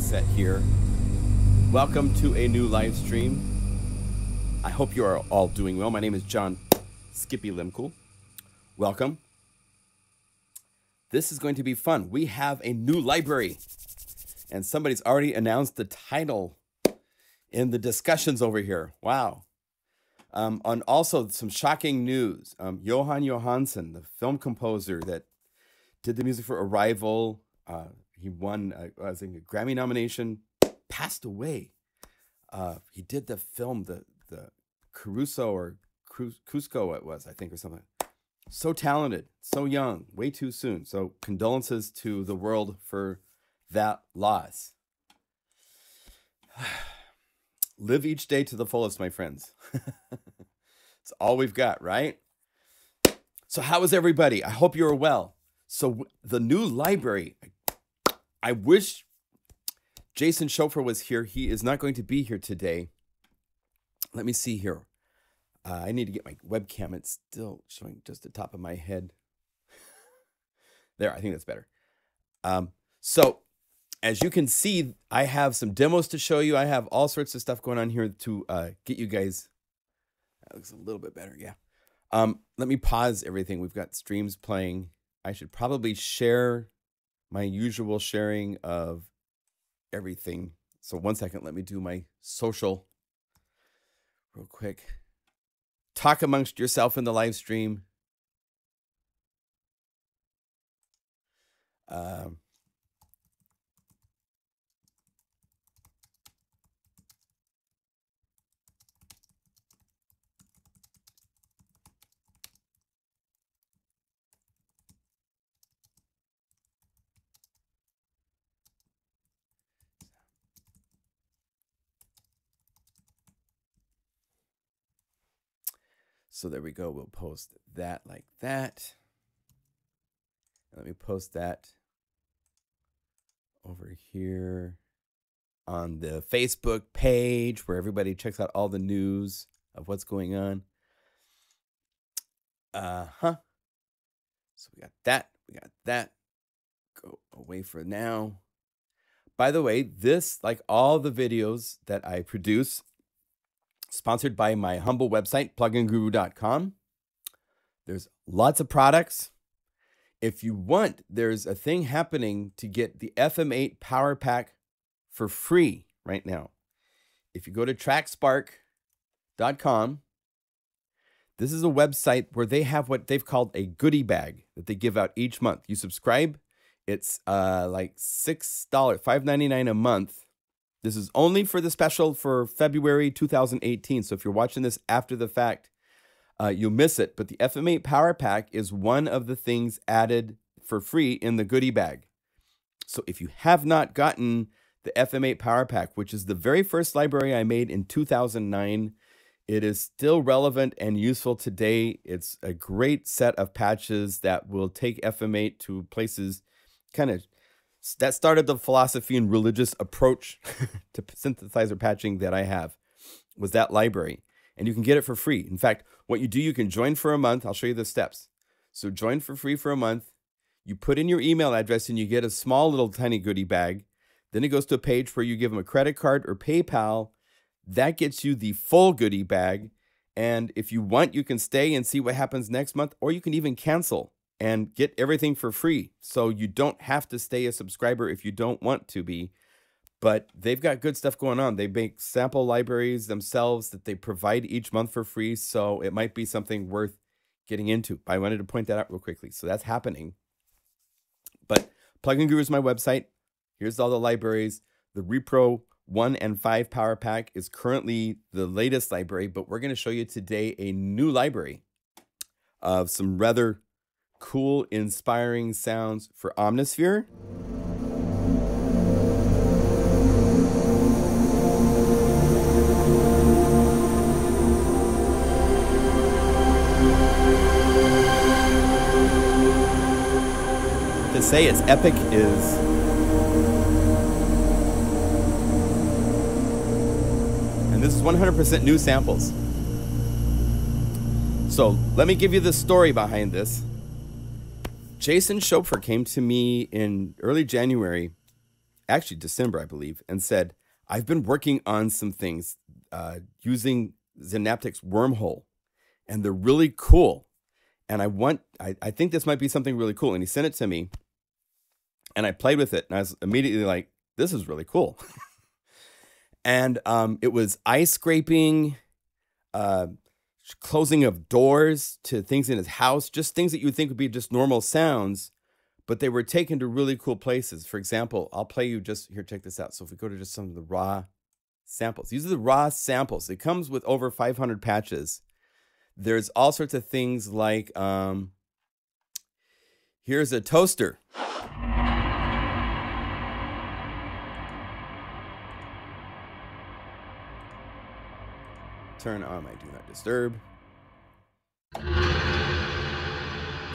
set here. Welcome to a new live stream. I hope you are all doing well. My name is John Skippy Limcool. Welcome. This is going to be fun. We have a new library, and somebody's already announced the title in the discussions over here. Wow. On also some shocking news. Johan Johansson, the film composer that did the music for Arrival, he won I think a Grammy nomination, passed away. He did the film, the Caruso or Cusco it was, I think, or something. So talented, so young, way too soon. So condolences to the world for that loss. Live each day to the fullest, my friends. It's all we've got, right? So how is everybody? I hope you're well. So the new library, I wish Jason Schofer was here. He is not going to be here today. Let me see here. I need to get my webcam. It's still showing just the top of my head. There, I think that's better. So as you can see, I have some demos to show you. I have all sorts of stuff going on here to get you guys. That looks a little bit better, yeah. Let me pause everything. We've got streams playing. I should probably share my usual sharing of everything. So 1 second, let me do my social real quick. Talk amongst yourself in the live stream. So there we go. We'll post that like that. Let me post that over here on the Facebook page where everybody checks out all the news of what's going on. So we got that. We got that. Go away for now. By the way, this, like all the videos that I produce, sponsored by my humble website, pluginguru.com. There's lots of products. If you want, there's a thing happening to get the FM8 Power Pack for free right now. If you go to trackspark.com, this is a website where they have what they've called a goodie bag that they give out each month. You subscribe, it's like $6, $5.99 a month. This is only for the special for February 2018. So if you're watching this after the fact, you'll miss it. But the FM8 Power Pack is one of the things added for free in the goodie bag. So if you have not gotten the FM8 Power Pack, which is the very first library I made in 2009, it is still relevant and useful today. It's a great set of patches that will take FM8 to places kind of that started the philosophy and religious approach to synthesizer patching that I have, was that library. And you can get it for free. In fact, what you do, you can join for a month. I'll show you the steps. So join for free for a month. You put in your email address and you get a small little tiny goodie bag. Then it goes to a page where you give them a credit card or PayPal. That gets you the full goodie bag. And if you want, you can stay and see what happens next month, or you can even cancel and get everything for free. So you don't have to stay a subscriber if you don't want to be. But they've got good stuff going on. They make sample libraries themselves that they provide each month for free. So it might be something worth getting into. I wanted to point that out real quickly. So that's happening. But Plugin Guru is my website. Here's all the libraries. The Repro 1 and 5 Power Pack is currently the latest library. But we're going to show you today a new library of some rather cool, inspiring sounds for Omnisphere. To say it's epic is and this is 100% new samples. So let me give you the story behind this. Jason Schofer came to me in early January actually December, I believe, and said, I've been working on some things using Synaptic's Wormhole, and they're really cool. And I think this might be something really cool. And he sent it to me, and I played with it, and I was immediately like, this is really cool. And it was ice scraping, closing of doors to things in his house, just things that you would think would be just normal sounds, but they were taken to really cool places. For example, I'll play you just here, check this out. So if we go to just some of the raw samples, these are the raw samples. It comes with over 500 patches. There's all sorts of things like, here's a toaster. Turn on my do not disturb.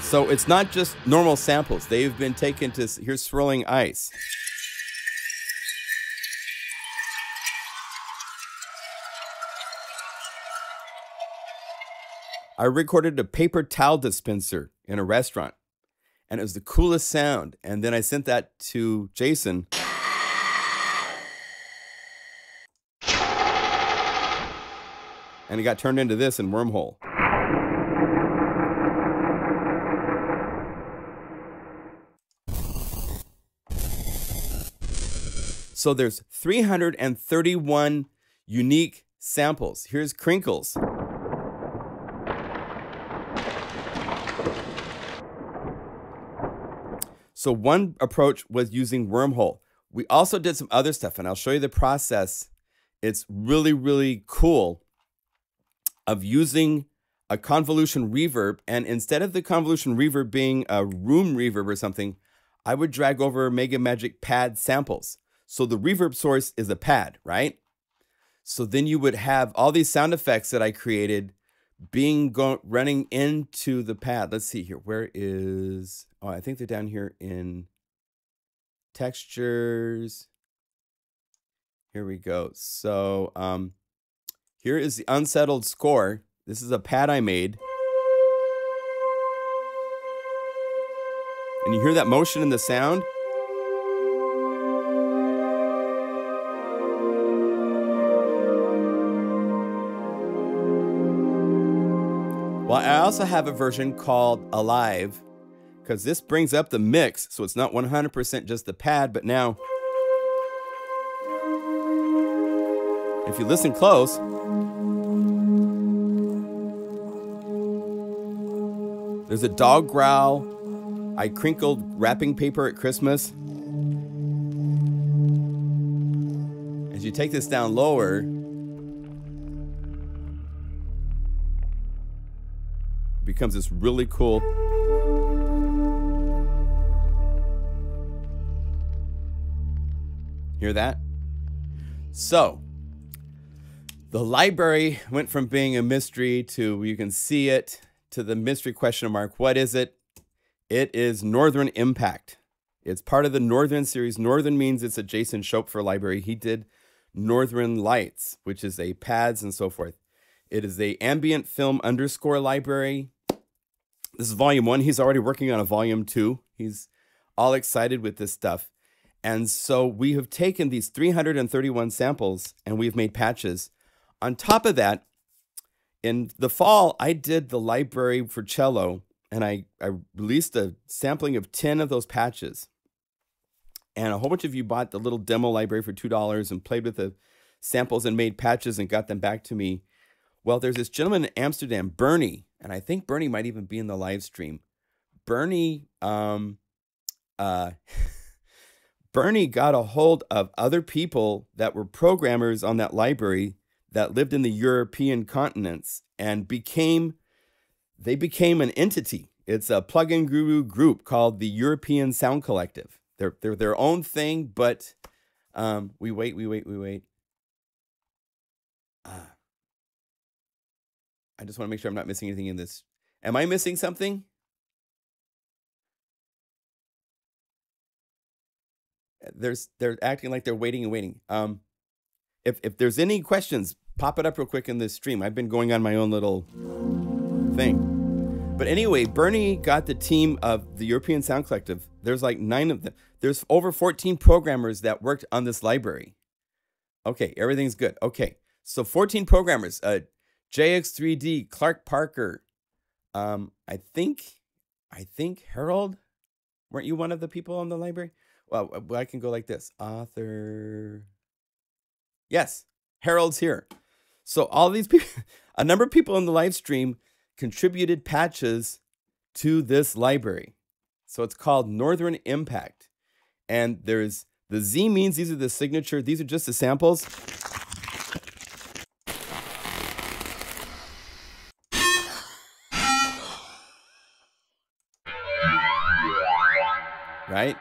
So it's not just normal samples. They've been taken to, here's swirling ice. I recorded a paper towel dispenser in a restaurant, and it was the coolest sound. And then I sent that to Jason. And it got turned into this in Wormhole. So there's 331 unique samples. Here's crinkles. So one approach was using Wormhole. We also did some other stuff, and I'll show you the process. It's really, really cool, of using a convolution reverb. And instead of the convolution reverb being a room reverb or something, I would drag over Mega Magic pad samples. So the reverb source is a pad, right? So then you would have all these sound effects that I created running into the pad. Let's see here. Where is, oh, I think they're down here in textures. Here we go. So here is the unsettled score. This is a pad I made. And you hear that motion in the sound? Well, I also have a version called Alive, because this brings up the mix, so it's not 100% just the pad, but now, if you listen close, there's a dog growl. I crinkled wrapping paper at Christmas. As you take this down lower, it becomes this really cool. Hear that? So, the library went from being a mystery to you can see it, to the mystery question mark. What is it? It is Northern Impact. It's part of the Northern series. Northern means it's a Jason Schopfer library. He did Northern Lights, which is a pads and so forth. It is a ambient film underscore library. This is volume 1. He's already working on a volume 2. He's all excited with this stuff. And so we have taken these 331 samples and we've made patches. On top of that, in the fall, I did the library for cello, and I released a sampling of 10 of those patches. And a whole bunch of you bought the little demo library for $2 and played with the samples and made patches and got them back to me. Well, there's this gentleman in Amsterdam, Bernie, and I think Bernie might even be in the live stream. Bernie, Bernie got a hold of other people that were programmers on that library that lived in the European continents and they became an entity. It's a plugin guru group called the European Sound Collective. They're their own thing, but we wait. I just want to make sure I'm not missing anything in this. Am I missing something? They're acting like they're waiting and waiting. If there's any questions, pop it up real quick in this stream. I've been going on my own little thing. But anyway, Bernie got the team of the European Sound Collective. There's like 9 of them. There's over 14 programmers that worked on this library. Okay, everything's good. Okay, so 14 programmers. JX3D, Clark Parker. I think Harold. Weren't you one of the people on the library? Well, I can go like this. Author. Yes, Harold's here. So all these people, a number of people in the live stream contributed patches to this library. So it's called Northern Impact. And there's the Z means these are the signature, these are just the samples. Right?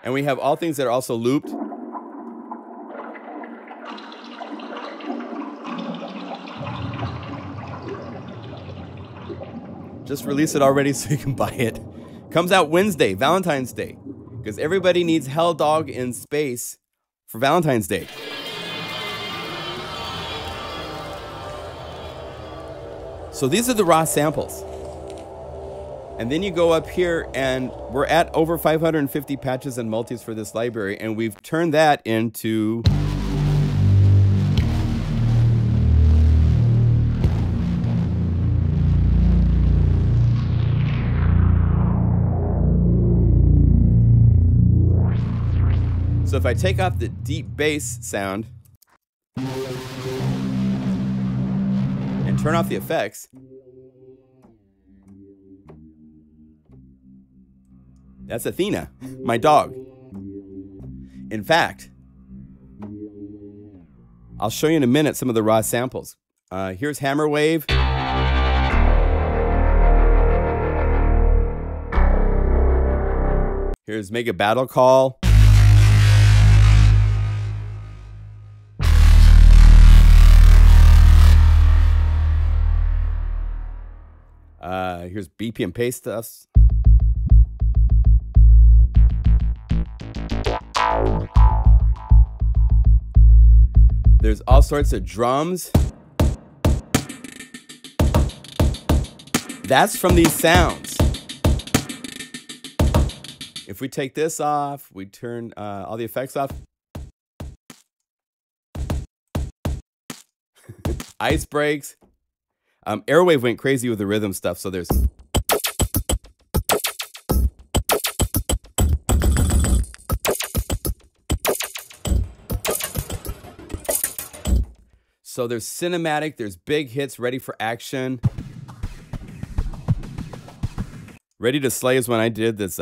And we have all things that are also looped. Just release it already so you can buy it. Comes out Wednesday, Valentine's Day. Because everybody needs Hell Dog in space for Valentine's Day. So these are the raw samples. And then you go up here and we're at over 550 patches and multis for this library. And we've turned that into... So if I take off the deep bass sound and turn off the effects, that's Athena, my dog. In fact, I'll show you in a minute some of the raw samples. Here's Hammer Wave. Here's Mega Battle Call. Here's BPM paste stuffs. There's all sorts of drums. That's from these sounds. If we take this off, we turn all the effects off. Ice breaks. Airwave went crazy with the rhythm stuff, so there's... So there's cinematic, there's big hits, ready for action. Ready to Slay is when I did this.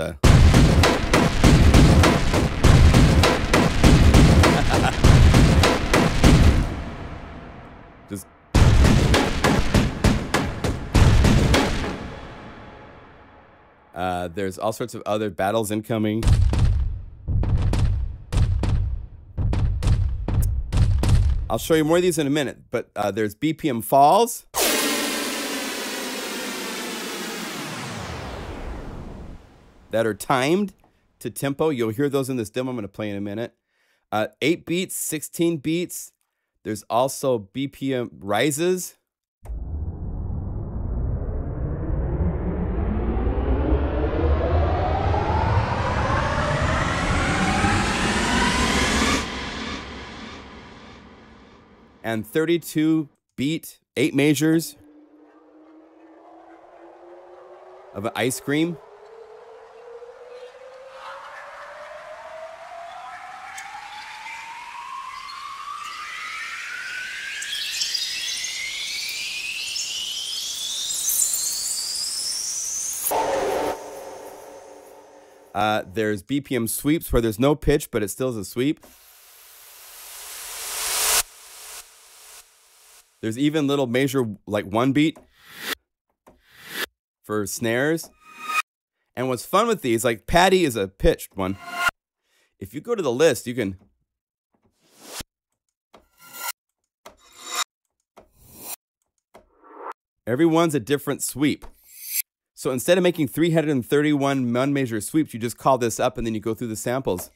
Just... there's all sorts of other battles incoming. I'll show you more of these in a minute, but there's BPM falls. That are timed to tempo. You'll hear those in this demo I'm going to play in a minute. 8 beats, 16 beats. There's also BPM rises. And 32 beat, 8 measures of an ice cream. There's BPM sweeps where there's no pitch, but it still is a sweep. There's even little measure, like 1 beat for snares. And what's fun with these, like Patty is a pitched one. If you go to the list, you can... Everyone's a different sweep. So instead of making 331 one-measure sweeps, you just call this up and then you go through the samples.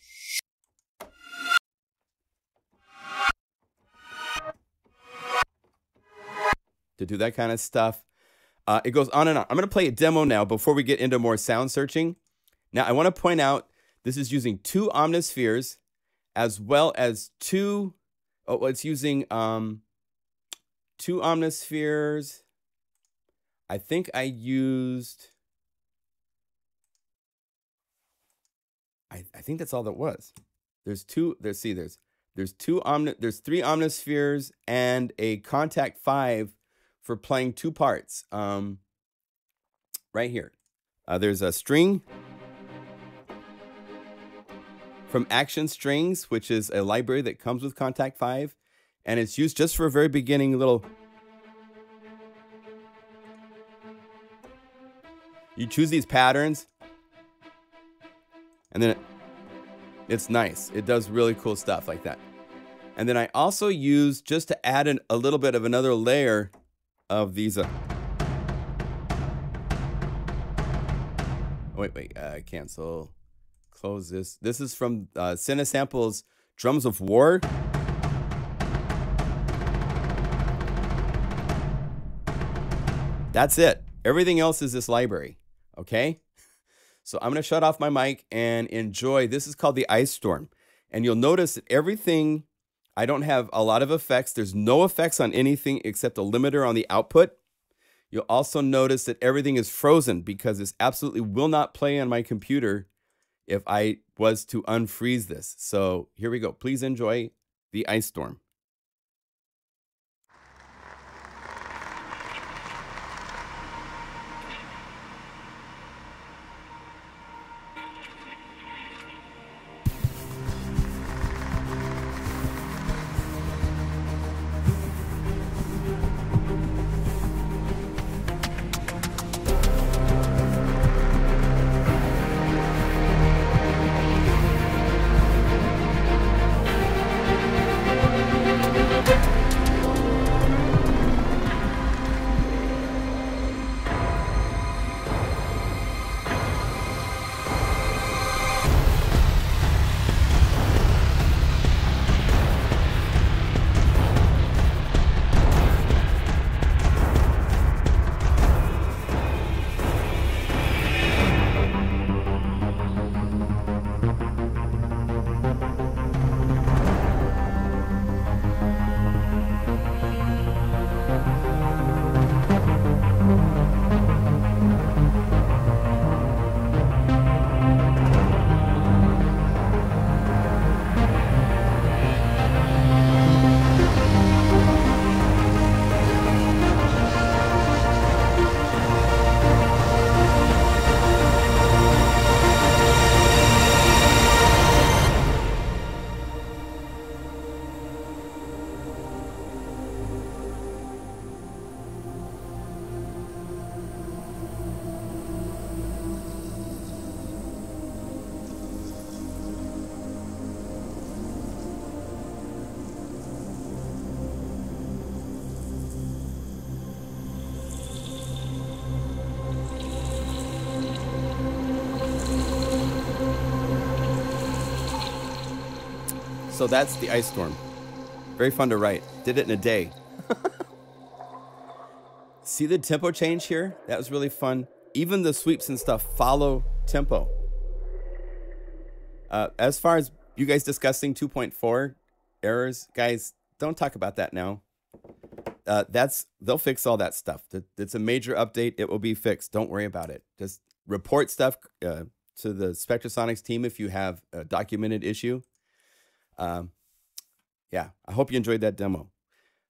To do that kind of stuff. It goes on and on. I'm going to play a demo now before we get into more sound searching. Now, I want to point out this is using 2 Omnispheres as well as 2... Oh, it's using 2 Omnispheres. I think I used... I think that's all that was. There's 3 Omnispheres and a Contact 5 for playing 2 parts. Right here. There's a string from Action Strings, which is a library that comes with Contact 5, and it's used just for a very beginning little... You choose these patterns, and then it's nice. It does really cool stuff like that. And then I also use, just to add a little bit of another layer of these... Wait, cancel. Close this. This is from Cinesample's Drums of War. That's it. Everything else is this library. Okay? So I'm going to shut off my mic and enjoy. This is called the Ice Storm. And you'll notice that everything, I don't have a lot of effects. There's no effects on anything except a limiter on the output. You'll also notice that everything is frozen because this absolutely will not play on my computer if I was to unfreeze this. So here we go. Please enjoy the Ice Storm. So that's the Ice Storm. Very fun to write. Did it in a day. See the tempo change here? That was really fun. Even the sweeps and stuff follow tempo. As far as you guys discussing 2.4 errors, guys, don't talk about that now. They'll fix all that stuff. It's a major update. It will be fixed. Don't worry about it. Just report stuff to the Spectrasonics team if you have a documented issue. Yeah, I hope you enjoyed that demo.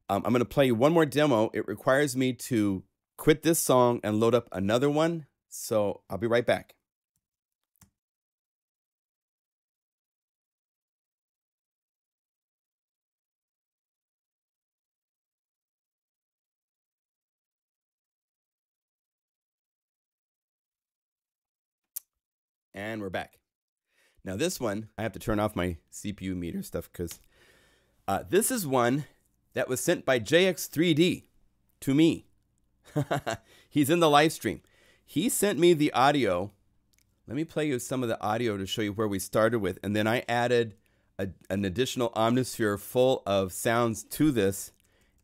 I'm going to play you one more demo. It requires me to quit this song and load up another one. So I'll be right back. And we're back. Now this one, I have to turn off my CPU meter stuff because this is one that was sent by JX3D to me. He's in the live stream. He sent me the audio. Let me play you some of the audio to show you where we started with. And then I added an additional Omnisphere full of sounds to this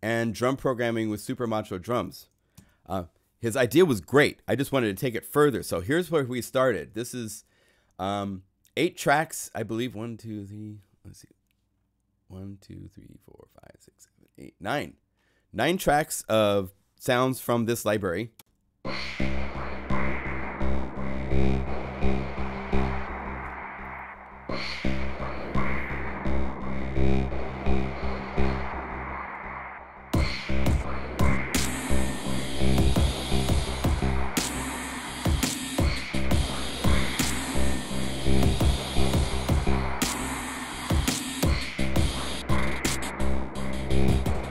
and drum programming with Super Macho drums. his idea was great. I just wanted to take it further. So here's where we started. This is 8 tracks, I believe. 1, 2, 3. Let's see. 1, 2, 3, 4, 5, 6, 7, 8, 9. 9 tracks of sounds from this library.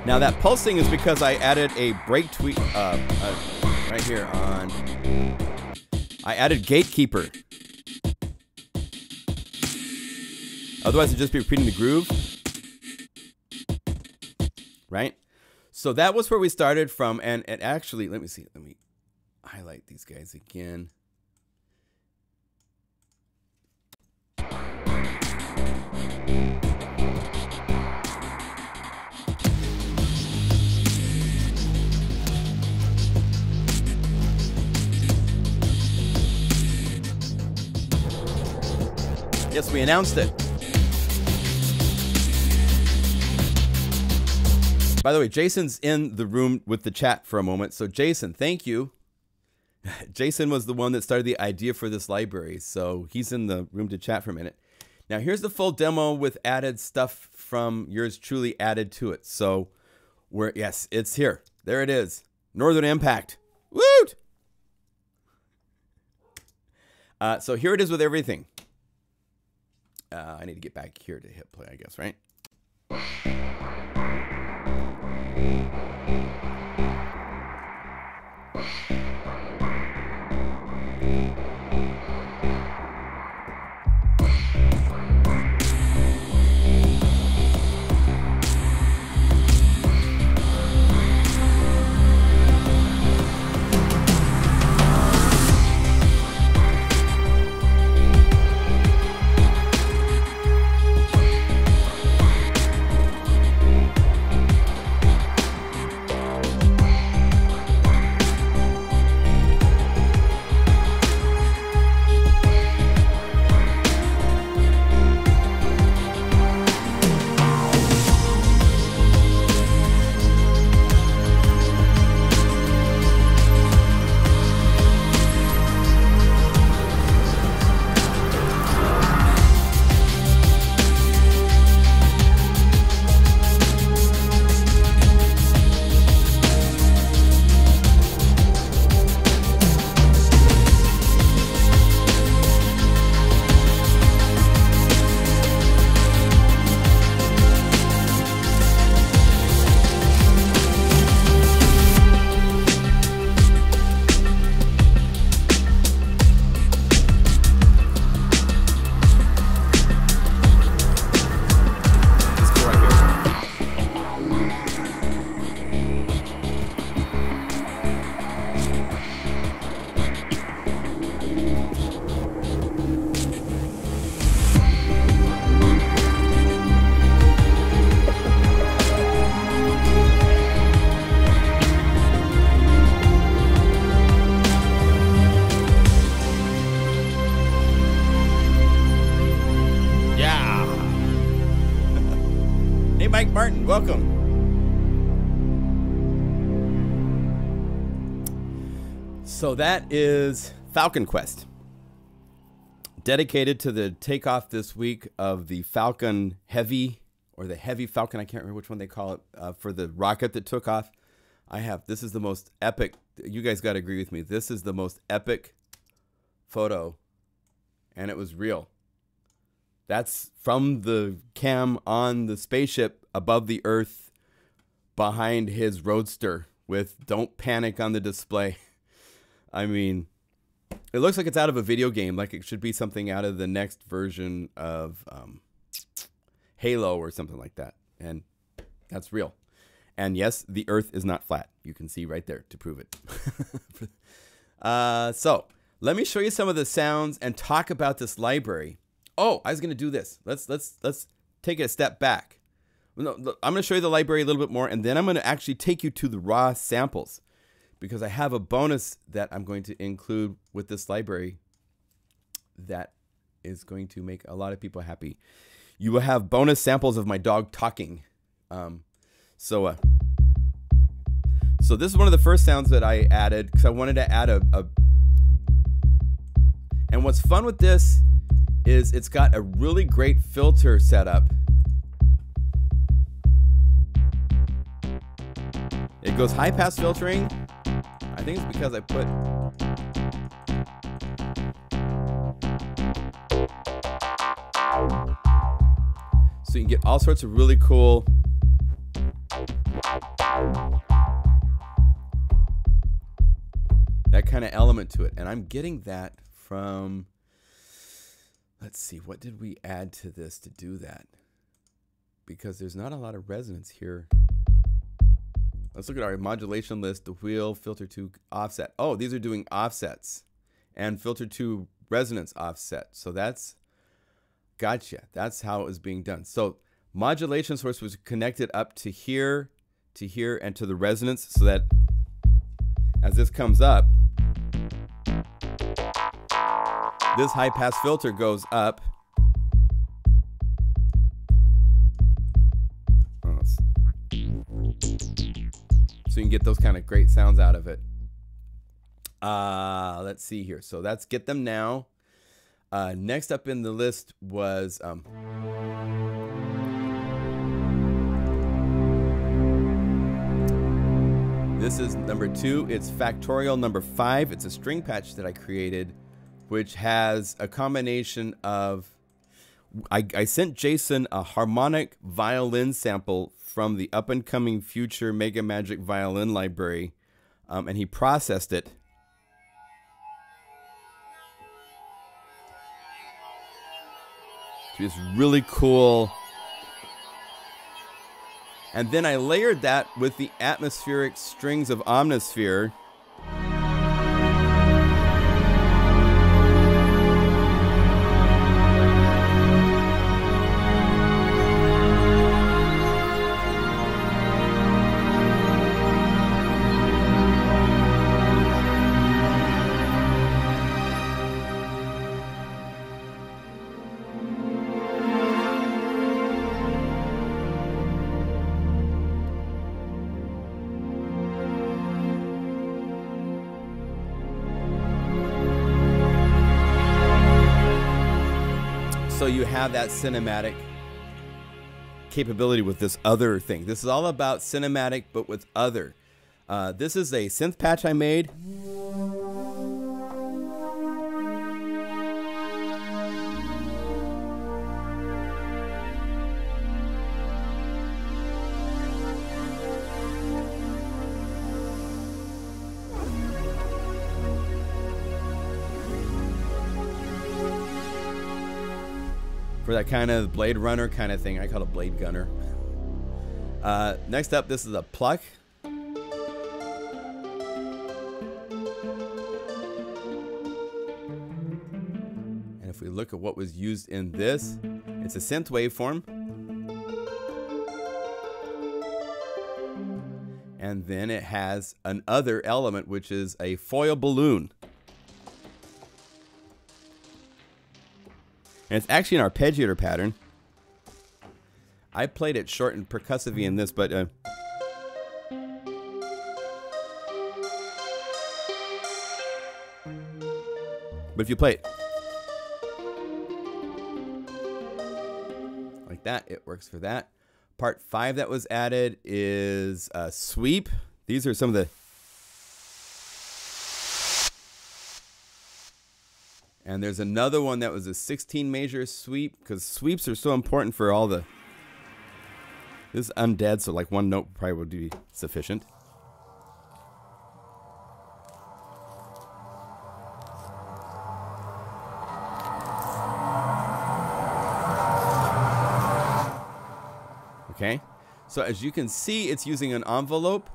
Now that pulsing is because I added a break tweak right here on. I added gatekeeper. Otherwise, it'd just be repeating the groove, right? So that was where we started from, and actually, let me see. Let me highlight these guys again. Yes, we announced it. By the way, Jason's in the room with the chat for a moment. So Jason, thank you. Jason was the one that started the idea for this library. So he's in the room to chat for a minute. Now here's the full demo with added stuff from yours truly added to it. So yes, it's here. There it is. Northern Impact. Woot! So here it is with everything. I need to get back here to hit play, I guess, right? Martin, welcome. So that is Falcon Quest, dedicated to the takeoff this week of the Falcon Heavy, or the Heavy Falcon, I can't remember which one they call it, for the rocket that took off. This is the most epic, you guys got to agree with me, this is the most epic photo, and it was real. That's from the cam on the spaceship above the Earth behind his Roadster with "Don't Panic" on the display. I mean, it looks like it's out of a video game, like it should be something out of the next version of Halo or something like that. And that's real. And yes, the Earth is not flat. You can see right there to prove it. So let me show you some of the sounds and talk about this library. Oh, I was going to do this. Let's take it a step back. No, I'm going to show you the library a little bit more, and then I'm going to actually take you to the raw samples, because I have a bonus that I'm going to include with this library that is going to make a lot of people happy. You will have bonus samples of my dog talking. So this is one of the first sounds that I added because I wanted to add and what's fun with this is it's got a really great filter setup. It goes high pass filtering. I think it's because I put so you can get all sorts of really cool that kind of element to it. And I'm getting that from, let's see, what did we add to this to do that? Because there's not a lot of resonance here. Let's look at our modulation list, the wheel, filter to offset. Oh, these are doing offsets and filter to resonance offset. So that's, gotcha. That's how it was being done. So modulation source was connected up to here, and to the resonance so that as this comes up, this high pass filter goes up. So you can get those kind of great sounds out of it. Let's see here. So that's Get Them Now. Next up in the list was this is number 2. It's Factorial number 5. It's a string patch that I created, which has a combination of I sent Jason a harmonic violin sample from the up-and-coming future Mega Magic violin library, and he processed it. It's really cool. And then I layered that with the atmospheric strings of Omnisphere. So you have that cinematic capability with this other thing. This is all about cinematic, but with other. This is a synth patch I made. For that kind of Blade Runner kind of thing. I call it Blade Gunner. Next up, this is a pluck. And if we look at what was used in this, it's a synth waveform. And then it has another element, which is a foil balloon. And it's actually an arpeggiator pattern. I played it short and percussive in this, but if you play it like that, it works for that. Part 5 that was added is sweep. These are some of the... And there's another one that was a 16 measure sweep, because sweeps are so important for all the... This is undead, so like one note probably would be sufficient. Okay, so as you can see, it's using an envelope.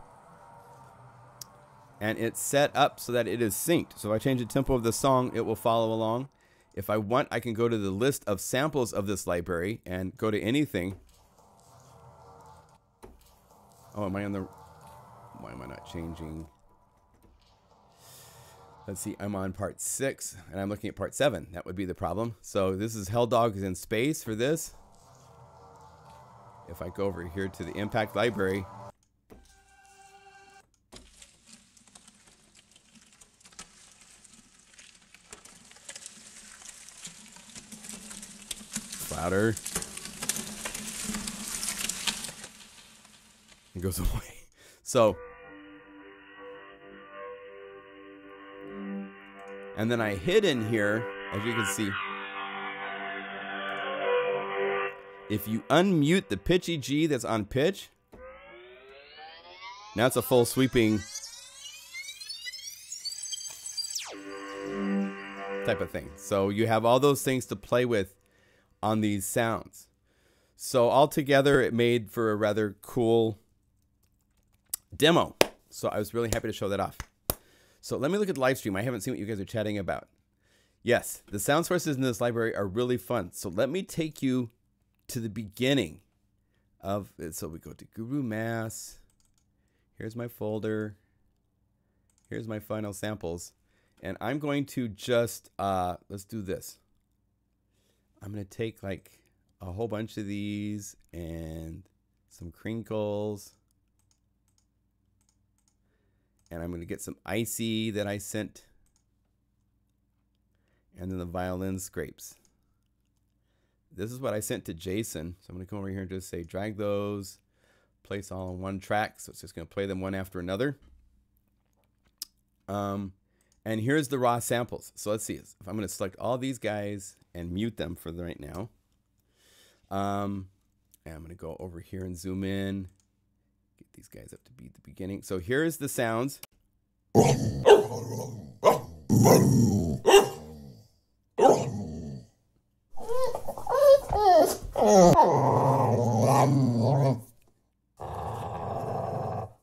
And it's set up so that it is synced. So if I change the tempo of the song, it will follow along. If I want, I can go to the list of samples of this library and go to anything. Oh, am I on the... Why am I not changing? Let's see, I'm on part 6 and I'm looking at part 7. That would be the problem. So this is Hell Dogs in Space for this. If I go over here to the Impact Library, louder. It goes away. So, and then I hid in here, as you can see. If you unmute the pitchy G that's on pitch, now it's a full sweeping type of thing. So you have all those things to play with on these sounds. So altogether, it made for a rather cool demo. So I was really happy to show that off. So let me look at the live stream. I haven't seen what you guys are chatting about. Yes, the sound sources in this library are really fun. So let me take you to the beginning of it. So we go to Guru Mass. Here's my folder. Here's my final samples. And I'm going to just, let's do this. I'm going to take like a whole bunch of these and some crinkles. And I'm going to get some icy that I sent. And then the violin scrapes. This is what I sent to Jason. So I'm going to come over here and just say drag those, place all on one track. So it's just going to play them one after another. And here's the raw samples. So let's see. If I'm going to select all these guys and mute them for right now. And I'm going to go over here and zoom in. Get these guys up to be the beginning. So here's the sounds.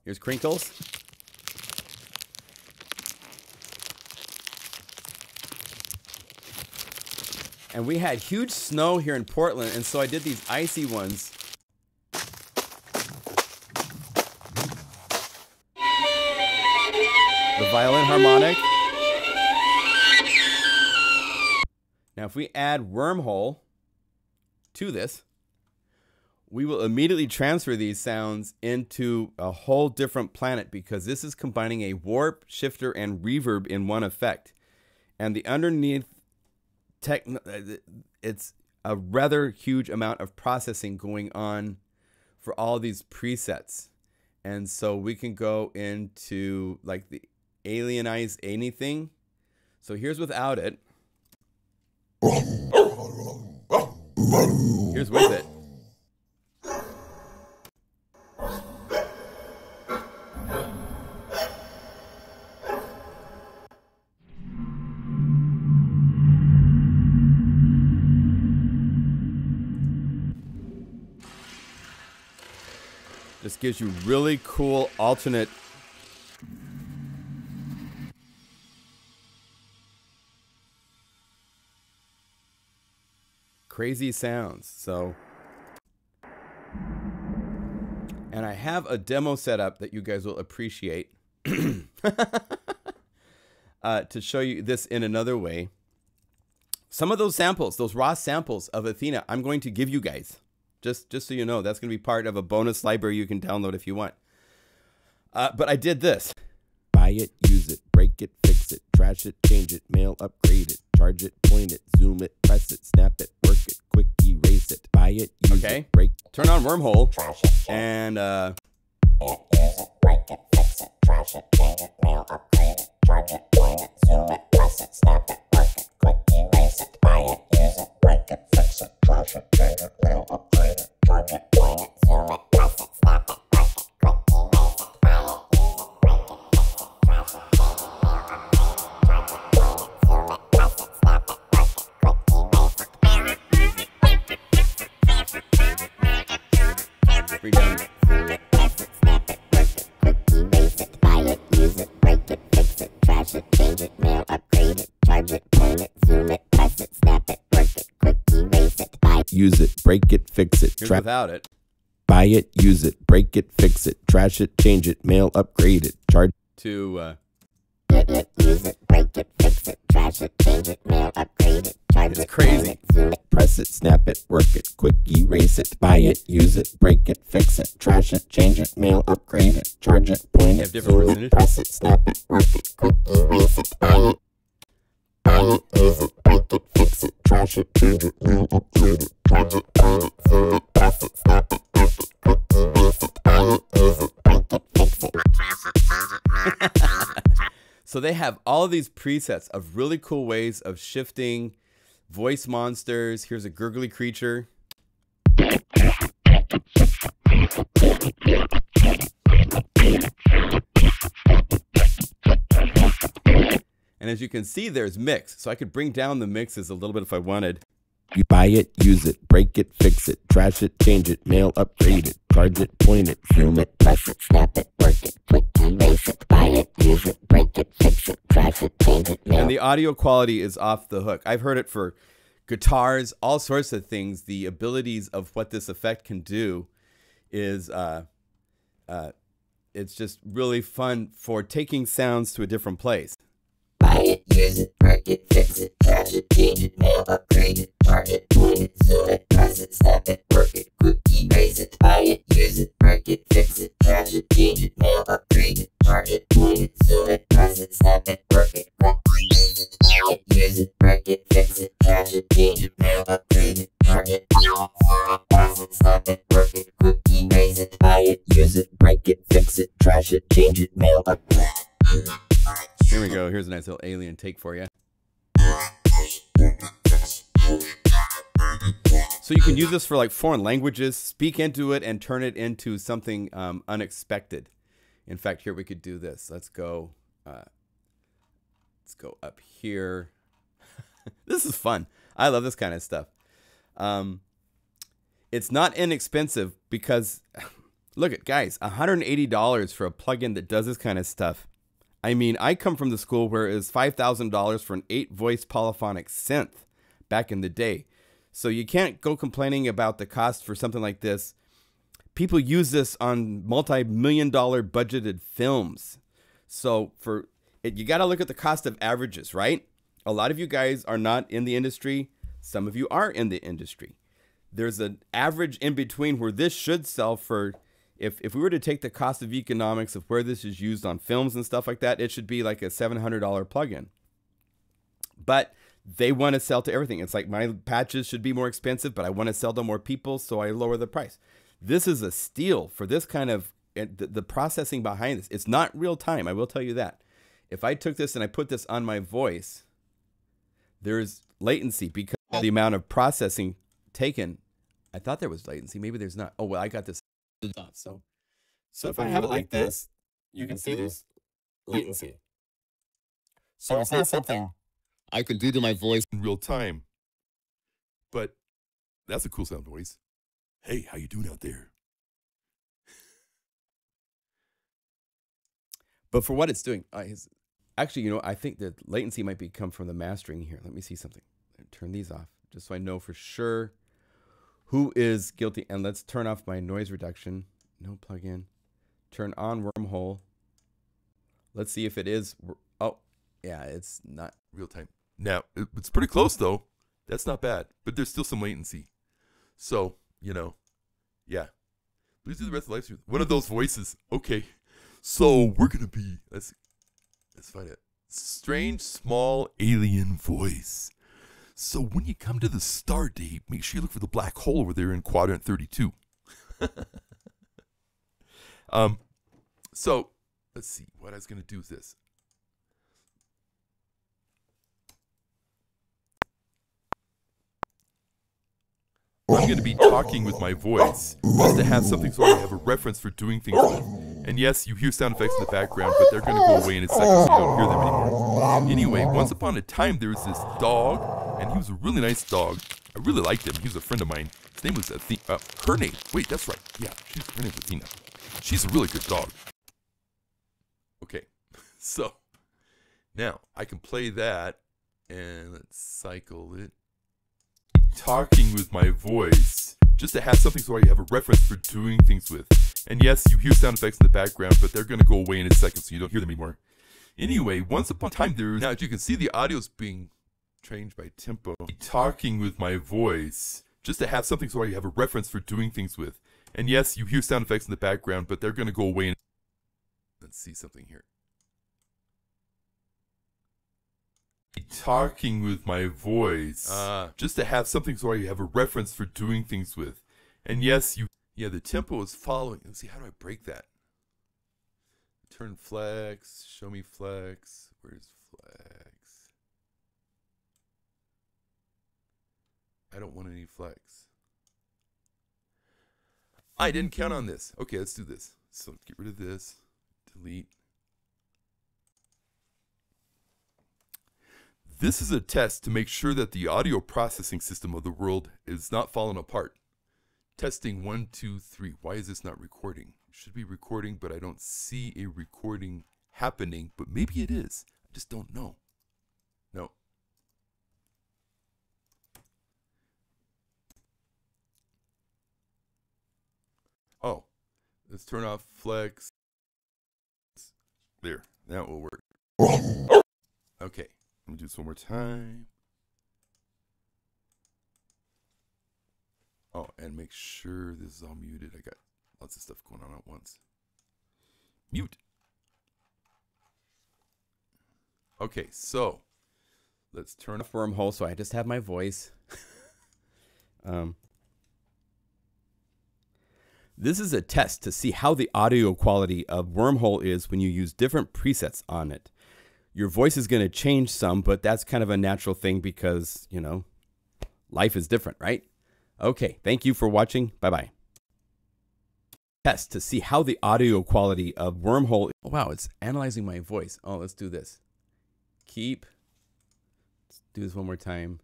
Here's crinkles. And we had huge snow here in Portland, and so I did these icy ones. The violin harmonic. Now if we add Wormhole to this, we will immediately transfer these sounds into a whole different planet, because this is combining a warp, shifter, and reverb in one effect. And the underneath it's a rather huge amount of processing going on for all these presets. And so we can go into like the alienize anything. So here's without it. Here's with it. This gives you really cool alternate crazy sounds. So, and I have a demo set up that you guys will appreciate to show you this in another way. Some of those samples, those raw samples of Athena, I'm going to give you guys. Just so you know, that's going to be part of a bonus library you can download if you want. But I did this. Buy it, use it, break it, fix it, trash it, change it, mail, upgrade it, charge it, point it, zoom it, press it, snap it, work it, quick erase it, buy it, use it, break it. Turn on Wormhole and break it, fix it, trash it, change it, mail, upgrade it, charge it, point it, zoom it, press it, snap it, work it, quick erase it, buy it, use it, break it, fix it, trash it, change it, mail, upgrade it, charge it, point it, zoom it, press it, snap it, work it, quick erase it, buy it, use it, break it, fix it, trash it, change it, mail, upgrade it, charge it, point it, zoom it, press it, snap it, work it, quick erase it, buy it, use it, break it, fix it, trash it, change it, mail, upgrade it, charge it, point it, zoom it, press it, snap it, work it, quick erase it, buy it, use it, break it, fix it, trash it, change it, mail, upgrade it, charge it, point it, zoom it, press it, snap it, work it, quick erase it, buy it, use it, break it, fix it, without it. Buy it, use it, break it, fix it, trash it, change it, mail, upgrade it, charge to use it, use it, break it, fix it, trash it, change it, mail, upgrade it, charge It's it, crazy. it, zoom it, press it, snap it, work it, quick erase it, buy it, use it, break it, fix it, trash it, change it, mail, upgrade it, charge it, point it, zoom it, press it, snap it, work it, quick erase it, buy it, use it, break it, fix it, trash it, change it, mail, upgrade it, charge it, point it, zoom it, press it, snap it, work it, quick erase it, buy it, use it, break it, fix it, trash it, change it, mail, upgrade it. So they have all of these presets of really cool ways of shifting voice monsters. Here's a gurgly creature. And as you can see, there's mix. So I could bring down the mixes a little bit if I wanted. You buy it, use it, break it, fix it, trash it, change it, mail, upgrade it, charge it, point it, zoom it, press it, snap it, work it, quick erase it, buy it, use it, break it, fix it, trash it, change it, mail. And the audio quality is off the hook. I've heard it for guitars, all sorts of things. The abilities of what this effect can do is it's just really fun for taking sounds to a different place. Buy it, use it, break it, fix it, trash it, change it, mail, upgrade it, charge it, point it, zoom it, press it, snap it, work it, quick erase it, buy it, use it, break it, fix it, trash it, change it, mail, upgrade it, charge it, point it, zoom it, press it, snap it, work it, quick erase it, buy it, use it, break it, fix it, trash it, change it, mail, upgrade it, charge it, zoom it, press it, snap it, work it, quick erase it, buy it, use it, break it, fix it, trash it, change it, mail, upgrade it. Here we go. Here's a nice little alien take for you. So you can use this for like foreign languages, speak into it and turn it into something unexpected. In fact, here we could do this. Let's go up here. This is fun. I love this kind of stuff. It's not inexpensive because look at guys, $180 for a plugin that does this kind of stuff. I mean, I come from the school where it was $5,000 for an 8-voice polyphonic synth back in the day. So you can't go complaining about the cost for something like this. People use this on multi-million-dollar budgeted films. So for it, you got to look at the cost of averages, right? A lot of you guys are not in the industry. Some of you are in the industry. There's an average in between where this should sell for... If we were to take the cost of economics of where this is used on films and stuff like that, it should be like a $700 plugin. But they want to sell to everything. It's like my patches should be more expensive, but I want to sell to more people, so I lower the price. This is a steal for this kind of, the processing behind this. It's not real time, I will tell you that. If I took this and I put this on my voice, there's latency because of the amount of processing taken. I thought there was latency. Maybe there's not. Oh, well, I got this. So if I have it like this, you can see there's latency. So it's not something I could do to my voice in real time. But that's a cool sound voice. Hey, how you doing out there? But for what it's doing, actually, you know, I think the latency might come from the mastering here. Let me see something. Turn these off just so I know for sure who is guilty. And let's turn off my noise reduction. No plugin. Turn on Wormhole. Let's see if it is. Oh, yeah, it's not real time. Now, it's pretty close, though. That's not bad. But there's still some latency. So, you know, yeah. Please do the rest of the live stream. One of those voices. Okay. So we're going to be, let's find it. Strange, small, alien voice. So when you come to the star date, make sure you look for the black hole over there in quadrant 32. So let's see what I was going to do with this. I'm going to be talking with my voice just to have something so I have a reference for doing things with. And yes, you hear sound effects in the background, but they're going to go away in a second so you don't hear them anymore. Anyway, once upon a time, there was this dog, and he was a really nice dog. I really liked him. He was a friend of mine. His name was Athena. Her name. Wait, that's right. Yeah, her name's Athena. She's a really good dog. Okay, so now I can play that, and let's cycle it. Talking with my voice just to have something so I have a reference for doing things with. And yes, you hear sound effects in the background, but they're going to go away in a second so you don't hear them anymore. Anyway, once upon a time, now as you can see, the audio's being changed by tempo. Talking with my voice, just to have something so I have a reference for doing things with. And yes, you hear sound effects in the background, but they're going to go away. Let's see something here. Talking with my voice, just to have something so I have a reference for doing things with. And yes, the tempo is following. Let's see, how do I break that? Turn flex, show me flex. Where's flex? I don't want any flex. I didn't count on this. Okay, let's do this. So let's get rid of this. Delete. This is a test to make sure that the audio processing system of the world is not falling apart. Testing 1, 2, 3. Why is this not recording? It should be recording, but I don't see a recording happening. But maybe it is. I just don't know. No. Oh, let's turn off flex. There, that will work. Okay, let me do this one more time. Oh, and make sure this is all muted. I got lots of stuff going on at once. Mute. Okay, so let's turn off Wormhole, so I just have my voice. This is a test to see how the audio quality of Wormhole is when you use different presets on it. Your voice is going to change some, but that's kind of a natural thing because, you know, life is different, right? Okay, thank you for watching. Bye-bye. Test to see how the audio quality of Wormhole... Oh, wow, it's analyzing my voice. Oh, let's do this. Keep. Let's do this one more time.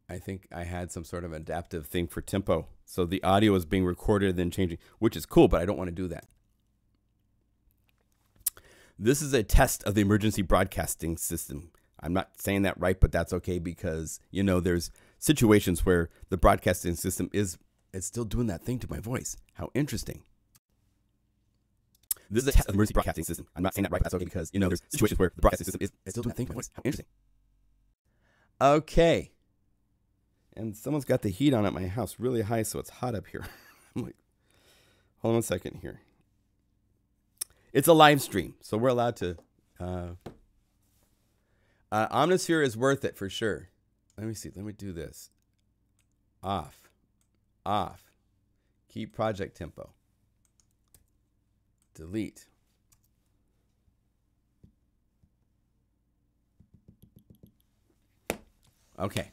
I think I had some sort of adaptive thing for tempo. So the audio is being recorded and then changing, which is cool, but I don't want to do that. This is a test of the emergency broadcasting system. I'm not saying that right, but that's okay because, you know, there's situations where the broadcasting system it's still doing that thing to my voice. How interesting. This is a test of the emergency broadcasting system. I'm not saying that right, but that's okay because, you know, there's situations where the broadcasting system is still doing that thing to my voice. How interesting. Okay. And someone's got the heat on at my house really high, so it's hot up here. I'm like, hold on a second here. It's a live stream, so we're allowed to. Omnisphere is worth it for sure. Let me see. Let me do this. Off. Off. Keep project tempo. Delete. Okay.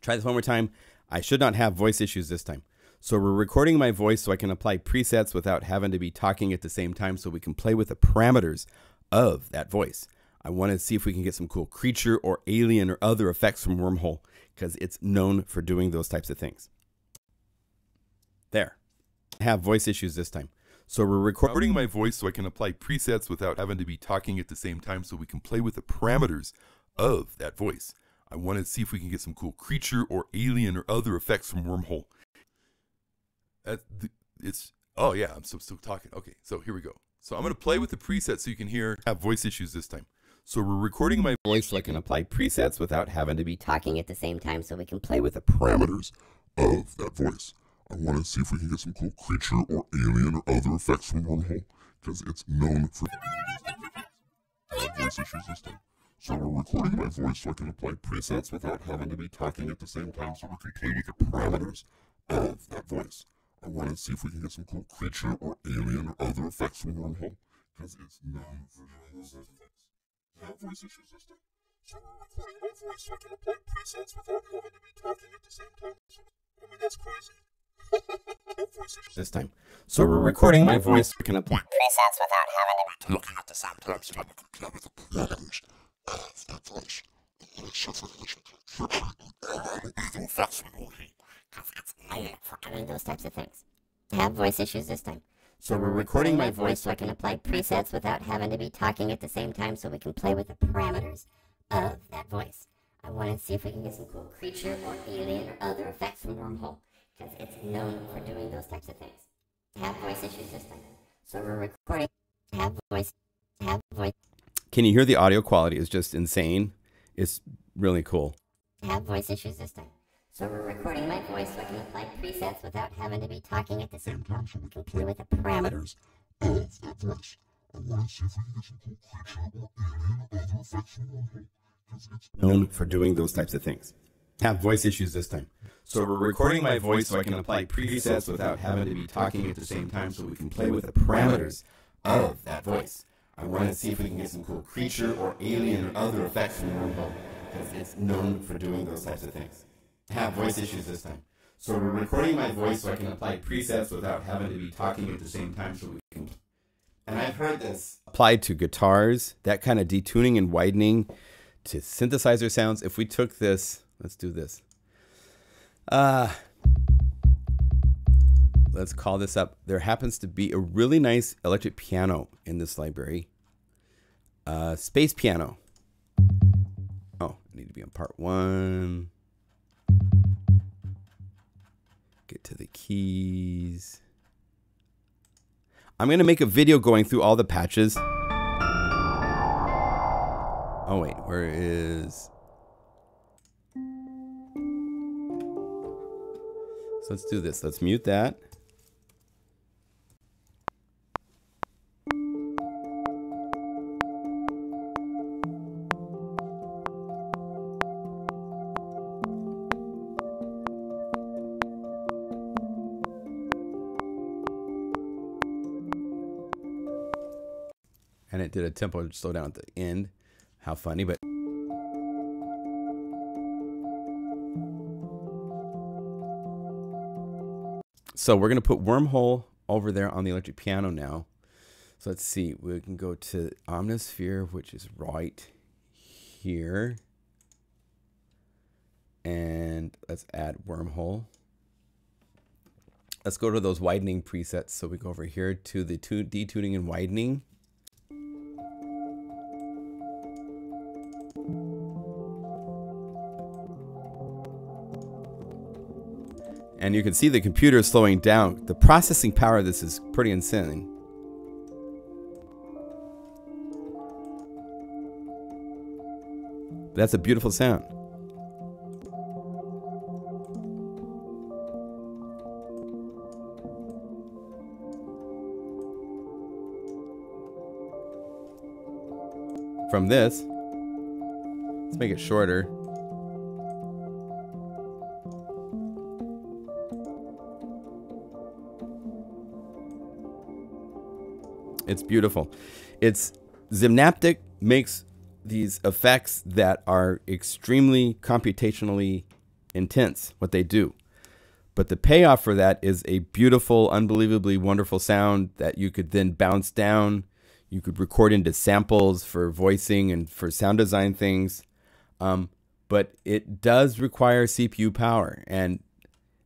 Try this one more time. I should not have voice issues this time. So we're recording my voice so I can apply presets without having to be talking at the same time so we can play with the parameters of that voice. I want to see if we can get some cool creature or alien or other effects from Wormhole because it's known for doing those types of things. There. I have voice issues this time. So we're recording my voice so I can apply presets without having to be talking at the same time so we can play with the parameters of that voice. I want to see if we can get some cool creature or alien or other effects from Wormhole. Oh yeah, I'm still talking. Okay, so here we go. So I'm going to play with the presets so you can hear. I have voice issues this time. So we're recording my voice so I can apply presets without having to be Talking at the same time so we can play with the Parameters of that voice. I want to see if we can get some cool creature or alien or other effects from Wormhole because it's known for voice issues this time. So we're recording my voice so I can apply presets without having to be talking at the same time so we can play with the parameters of that voice. I want to see if we can get some cool creature or alien or other effects from Wormhole because it's known for doing those effects. I have voice issues this time. So we're recording my voice so I can apply presets without having to be talking at the same time. I mean, that's crazy. this time. So we're recording my voice so I can apply presets without having to be Talking at the same time so we can play with the parameters of that voice. for doing those types of things. I have voice issues this time. So we're recording my voice so I can apply presets without having to be talking at the same time so we can play with the parameters of that voice. I want to see if we can get some cool creature or alien or other effects from Wormhole because it's known for doing those types of things. I have voice issues this time. So we're recording. Have voice. Have voice. Can you hear the audio quality is just insane? It's really cool. Have voice issues this time. So we're recording my voice so I can apply presets without having to be talking at the same time so we can play with the parameters of that voice. I want to see if we can get some cool creature or alien or other effects from Wormhole. Because it's Known for doing those types of things. Have voice issues this time. So we're recording my voice so I can apply presets without having to be talking at the same time so we can play with the parameters of that voice. I want to see if we can get some cool creature or alien or other effects from Wormhole because it's known for doing those types of things. Have voice issues this time. So we're recording my voice so I can apply presets without having to be talking at the same time so we can... And I've heard this applied to guitars, that kind of detuning and widening to synthesizer sounds. If we took this, let's do this. Let's call this up. There happens to be a really nice electric piano in this library. Space piano. Oh, I need to be on part 1. Get to the keys. I'm going to make a video going through all the patches. Oh, wait, where is... So let's do this. Let's mute that. And it did a tempo slow down at the end. How funny, but... So we're going to put Wormhole over there on the electric piano now. So let's see. We can go to Omnisphere, which is right here. And let's add Wormhole. Let's go to those widening presets. So we go over here to the detuning and widening. And you can see the computer is slowing down. The processing power of this is pretty insane. That's a beautiful sound. From this, let's make it shorter. It's beautiful. It's Synaptic makes these effects that are extremely computationally intense, what they do. But the payoff for that is a beautiful, unbelievably wonderful sound that you could then bounce down. You could record into samples for voicing and for sound design things. But it does require CPU power. And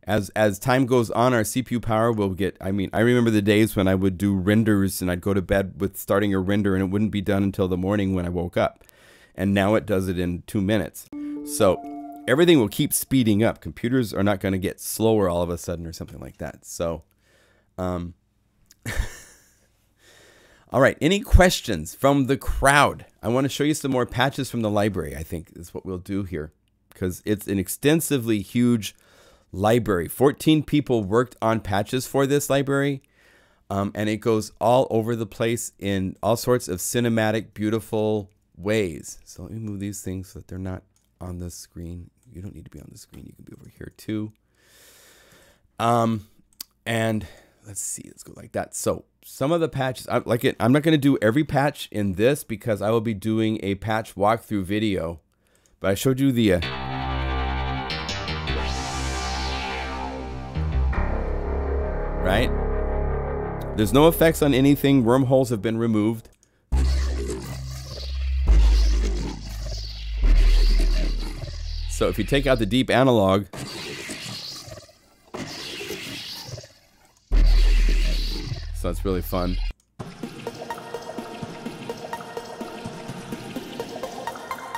as time goes on, our CPU power will get, I remember the days when I would do renders and I'd go to bed with starting a render and it wouldn't be done until the morning when I woke up. And now it does it in 2 minutes. So everything will keep speeding up. Computers are not going to get slower all of a sudden or something like that. So, all right. Any questions from the crowd? I want to show you some more patches from the library, I think is what we'll do here. Because it's an extensively huge library. 14 people worked on patches for this library. And it goes all over the place in all sorts of cinematic, beautiful ways. So let me move these things so that they're not on the screen. You don't need to be on the screen. You can be over here too. And let's see, let's go like that. So some of the patches, I'm not going to do every patch in this because I will be doing a patch walkthrough video. But I showed you the right? There's no effects on anything. Wormholes have been removed. So if you take out the deep analog, so it's really fun.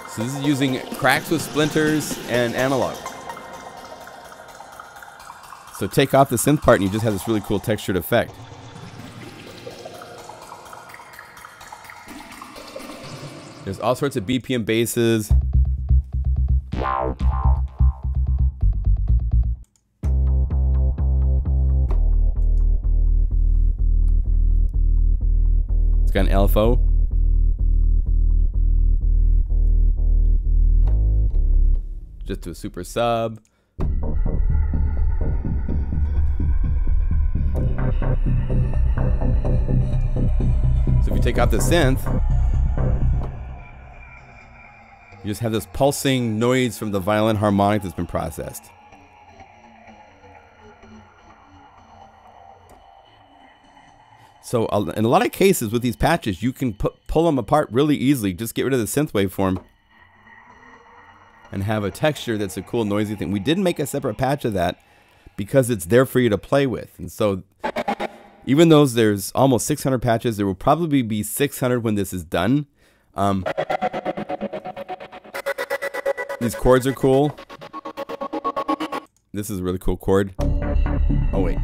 So this is using cracks with splinters and analog. So take off the synth part and you just have this really cool textured effect. There's all sorts of BPM basses. It's got an LFO. Just do a super sub. So if you take out the synth, you just have this pulsing noise from the violin harmonic that's been processed. So in a lot of cases with these patches, you can pull them apart really easily. Just get rid of the synth waveform and have a texture that's a cool noisy thing. We didn't make a separate patch of that because it's there for you to play with. And so even though there's almost 600 patches, there will probably be 600 when this is done. These chords are cool. This is a really cool chord. Oh wait,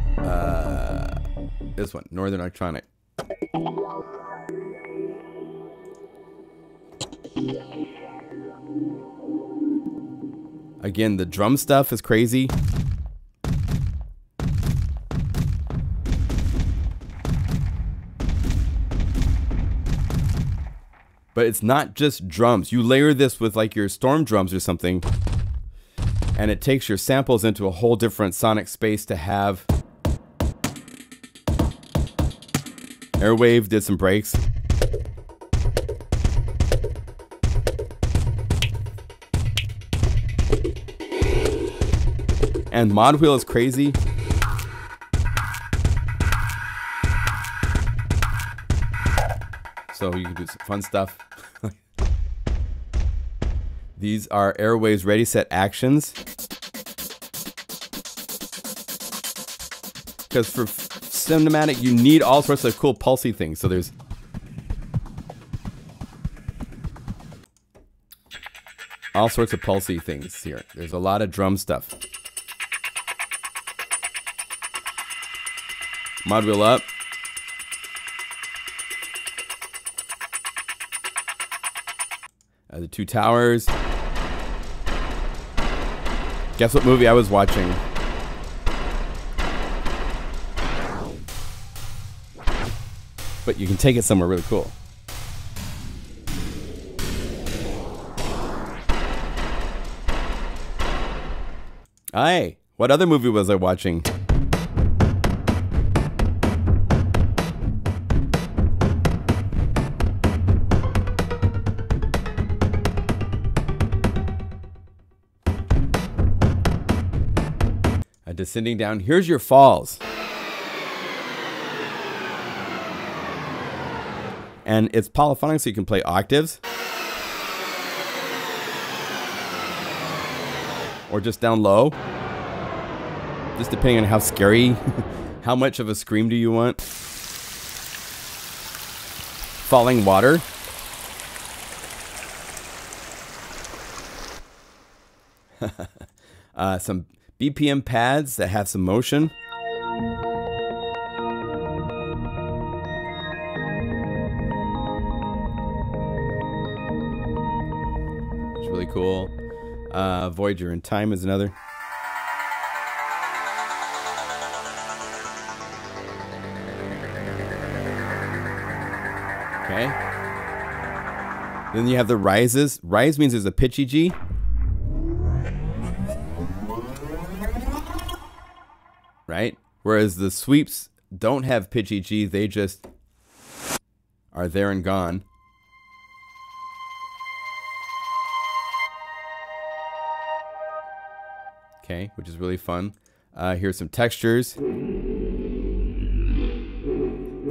this one, Northern Electronic. Again, the drum stuff is crazy. But it's not just drums. You layer this with like your storm drums or something, and it takes your samples into a whole different sonic space to have. Airwave did some breaks. And Mod Wheel is crazy. So you can do some fun stuff. These are Airwave's Ready Set Actions. Because for cinematic, you need all sorts of cool pulsy things. So there's all sorts of pulsy things here. There's a lot of drum stuff. Mod Wheel up. The two towers. Guess what movie I was watching? But you can take it somewhere really cool. Aye, what other movie was I watching? Descending down. Here's your falls. And it's polyphonic, so you can play octaves. Or just down low. Just depending on how scary, how much of a scream do you want. Falling water. Some BPM pads that have some motion. It's really cool. Voyager in Time is another. Okay. Then you have the rises. Rise means there's a pitchy G. Right? Whereas the sweeps don't have pitchy G, they just are there and gone. Okay, which is really fun. Here's some textures that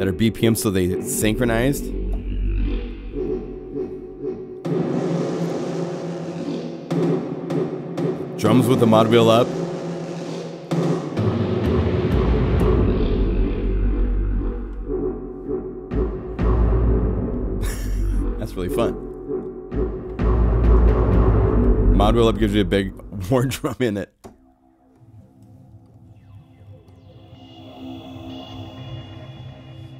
are BPM, so they synchronized. Drums with the mod wheel up. Really fun. Mod Wheel Up gives you a big war drum in it.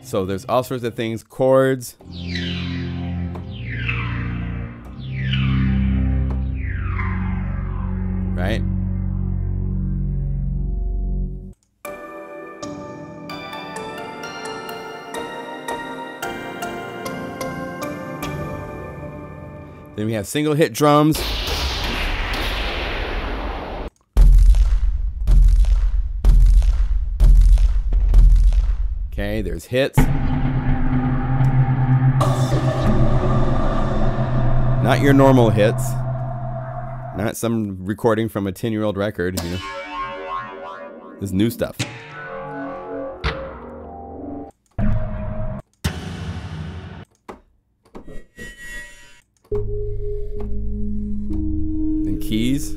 So there's all sorts of things. Chords. right? Then we have single hit drums. Okay, there's hits. Not your normal hits. Not some recording from a 10-year-old record, you know. This is new stuff. And keys.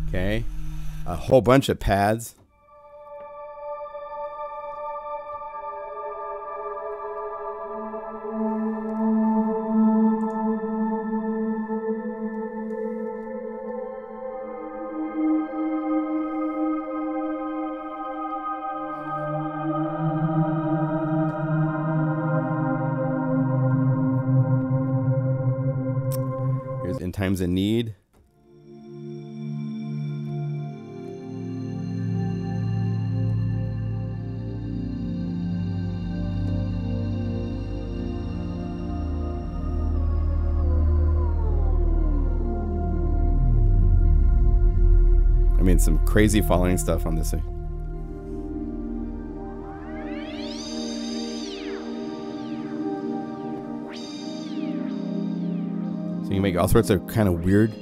Okay. A whole bunch of pads. Here's In Times of Need. I mean, some crazy following stuff on this thing. So you can make all sorts of kind of weird.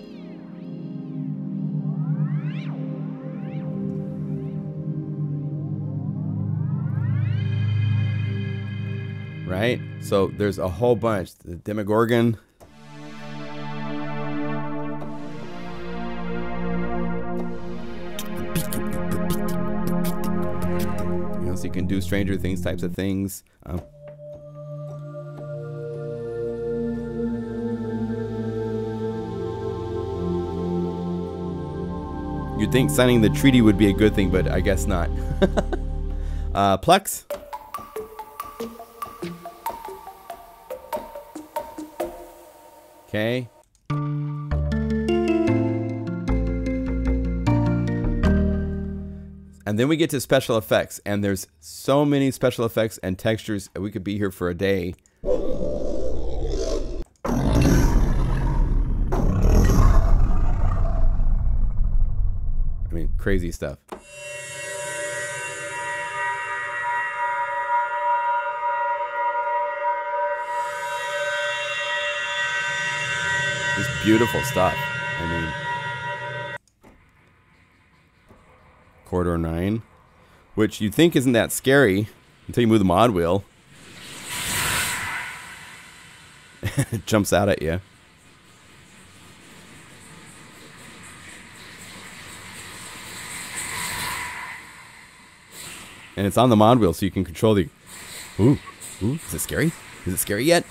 Right? So there's a whole bunch. The Demogorgon. You know, so you can do Stranger Things types of things. You'd think signing the treaty would be a good thing, but I guess not. Plex. Okay. And then we get to special effects, and there's so many special effects and textures. We could be here for a day. I mean, crazy stuff. Just beautiful stuff. I mean, corridor 9, which you think isn't that scary until you move the mod wheel. It jumps out at you. And it's on the mod wheel, so you can control the... Ooh, is it scary? Is it scary yet?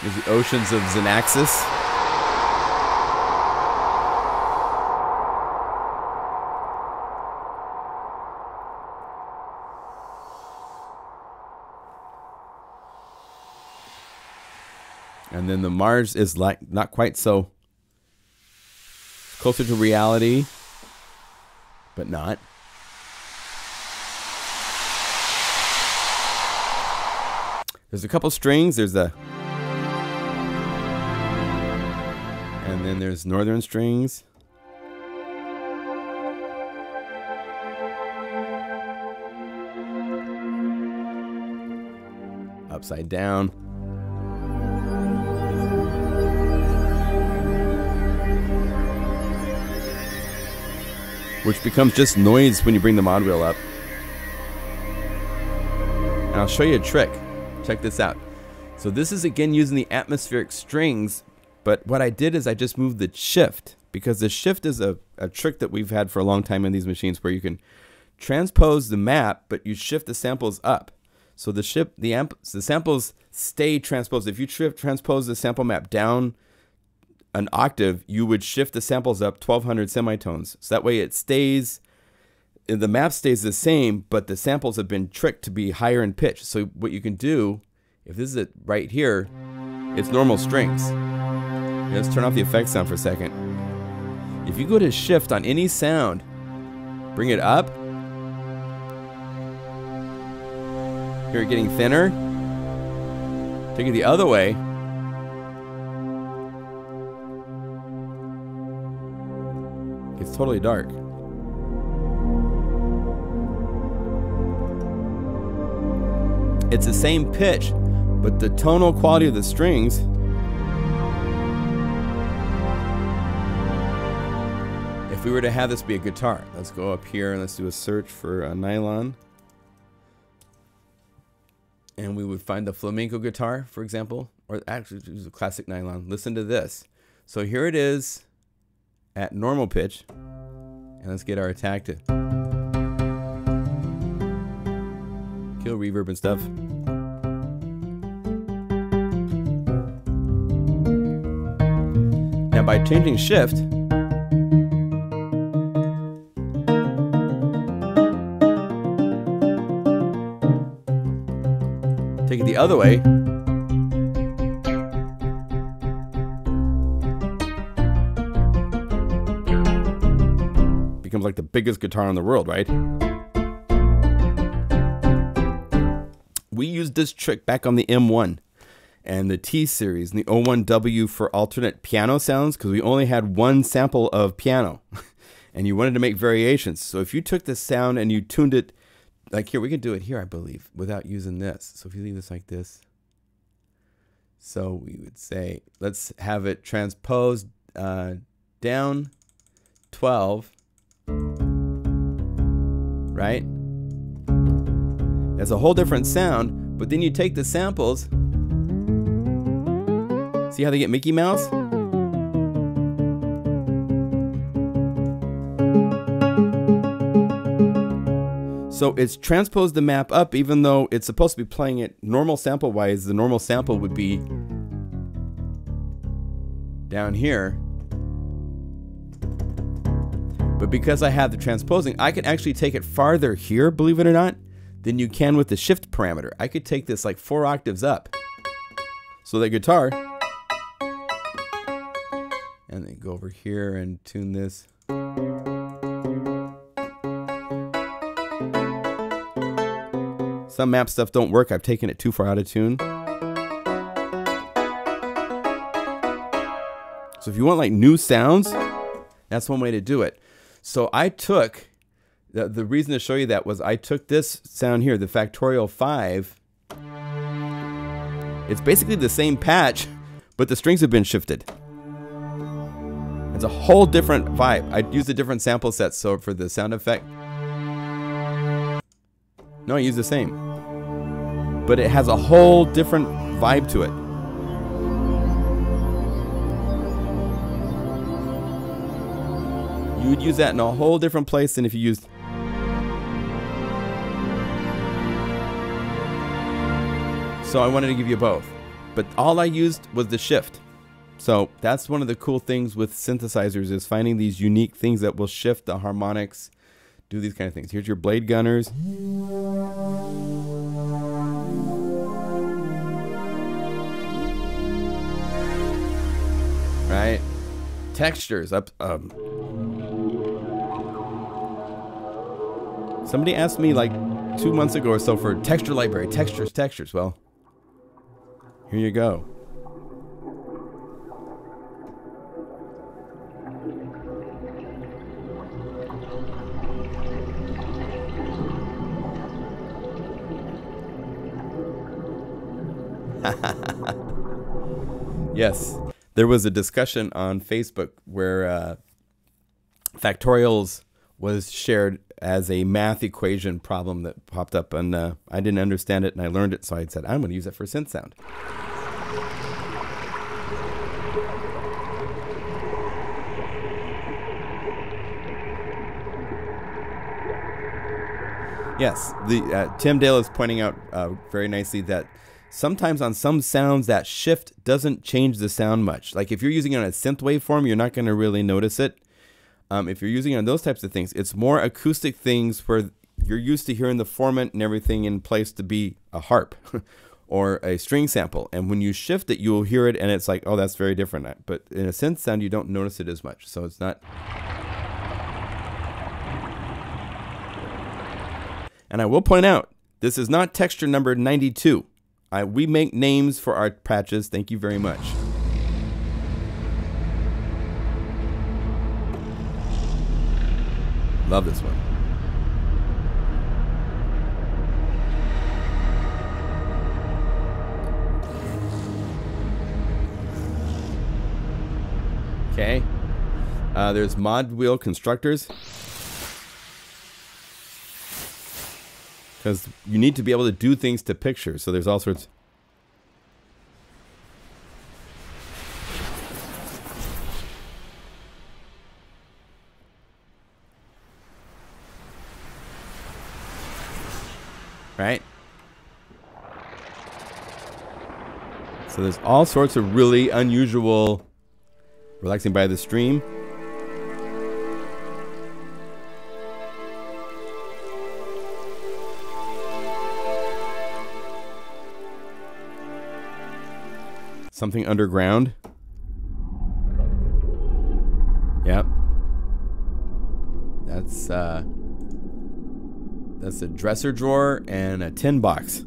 There's the oceans of Xenaxis. And then the Mars is like not quite so closer to reality, but not. There's a couple strings. There's the, and then there's northern strings. Upside down. Which becomes just noise when you bring the mod wheel up. And I'll show you a trick. Check this out. So this is again using the atmospheric strings, but what I did is I just moved the shift, because the shift is a trick that we've had for a long time in these machines, where you can transpose the map, but you shift the samples up. So the samples stay transposed. If you transpose the sample map down an octave, you would shift the samples up 1200 semitones. So that way it stays, the map stays the same, but the samples have been tricked to be higher in pitch. So what you can do, if this is it right here, it's normal strings. Let's turn off the effects sound for a second. If you go to shift on any sound, bring it up, hear it getting thinner, take it the other way, it's totally dark. It's the same pitch, but the tonal quality of the strings if we were to have this be a guitar, let's go up here and let's do a search for a nylon. And we would find the flamenco guitar, for example, or actually use a classic nylon. Listen to this. So here it is at normal pitch. And let's get our attack to kill reverb and stuff. Now by changing shift, take it the other way, becomes like the biggest guitar in the world, right? We used this trick back on the M1 and the T series and the O1W for alternate piano sounds because we only had one sample of piano and you wanted to make variations. So if you took this sound and you tuned it, like here, we can do it here, I believe, without using this. So if you leave this like this, so we would say, let's have it transposed down 12, right? It's a whole different sound, but then you take the samples. See how they get Mickey Mouse? So it's transposed the map up even though it's supposed to be playing it normal sample wise. The normal sample would be down here. But because I have the transposing, I can actually take it farther here, believe it or not, than you can with the shift parameter. I could take this like 4 octaves up. So the guitar, and then go over here and tune this. Some map stuff don't work. I've taken it too far out of tune. So if you want like new sounds, that's one way to do it. So I took, the reason to show you that was I took this sound here, the Factorial 5. It's basically the same patch, but the strings have been shifted. It's a whole different vibe. I used a different sample set, so for the sound effect. No, I use the same. But it has a whole different vibe to it. You would use that in a whole different place than if you used. So I wanted to give you both. But all I used was the shift. So that's one of the cool things with synthesizers is finding these unique things that will shift the harmonics, do these kind of things. Here's your blade gunners. Right? Textures up. Somebody asked me like 2 months ago or so for texture library, textures. Well, here you go. Yes, there was a discussion on Facebook where factorials was shared as a math equation problem that popped up, and I didn't understand it, and I learned it, so I said, I'm going to use it for synth sound. Yes, the Tim Dale is pointing out very nicely that sometimes on some sounds that shift doesn't change the sound much. Like if you're using it on a synth waveform, you're not going to really notice it. If you're using it on those types of things, it's more acoustic things where you're used to hearing the formant and everything in place to be a harp or a string sample. And when you shift it, you'll hear it and it's like, oh, that's very different. But in a synth sound, you don't notice it as much. So it's not. And I will point out, this is not texture number 92. We make names for our patches. Thank you very much. Love this one. Okay. There's mod wheel constructors. Because you need to be able to do things to pictures. So there's all sorts. Right? So there's all sorts of really unusual relaxing by the stream. Something underground. Yep. That's a dresser drawer and a tin box.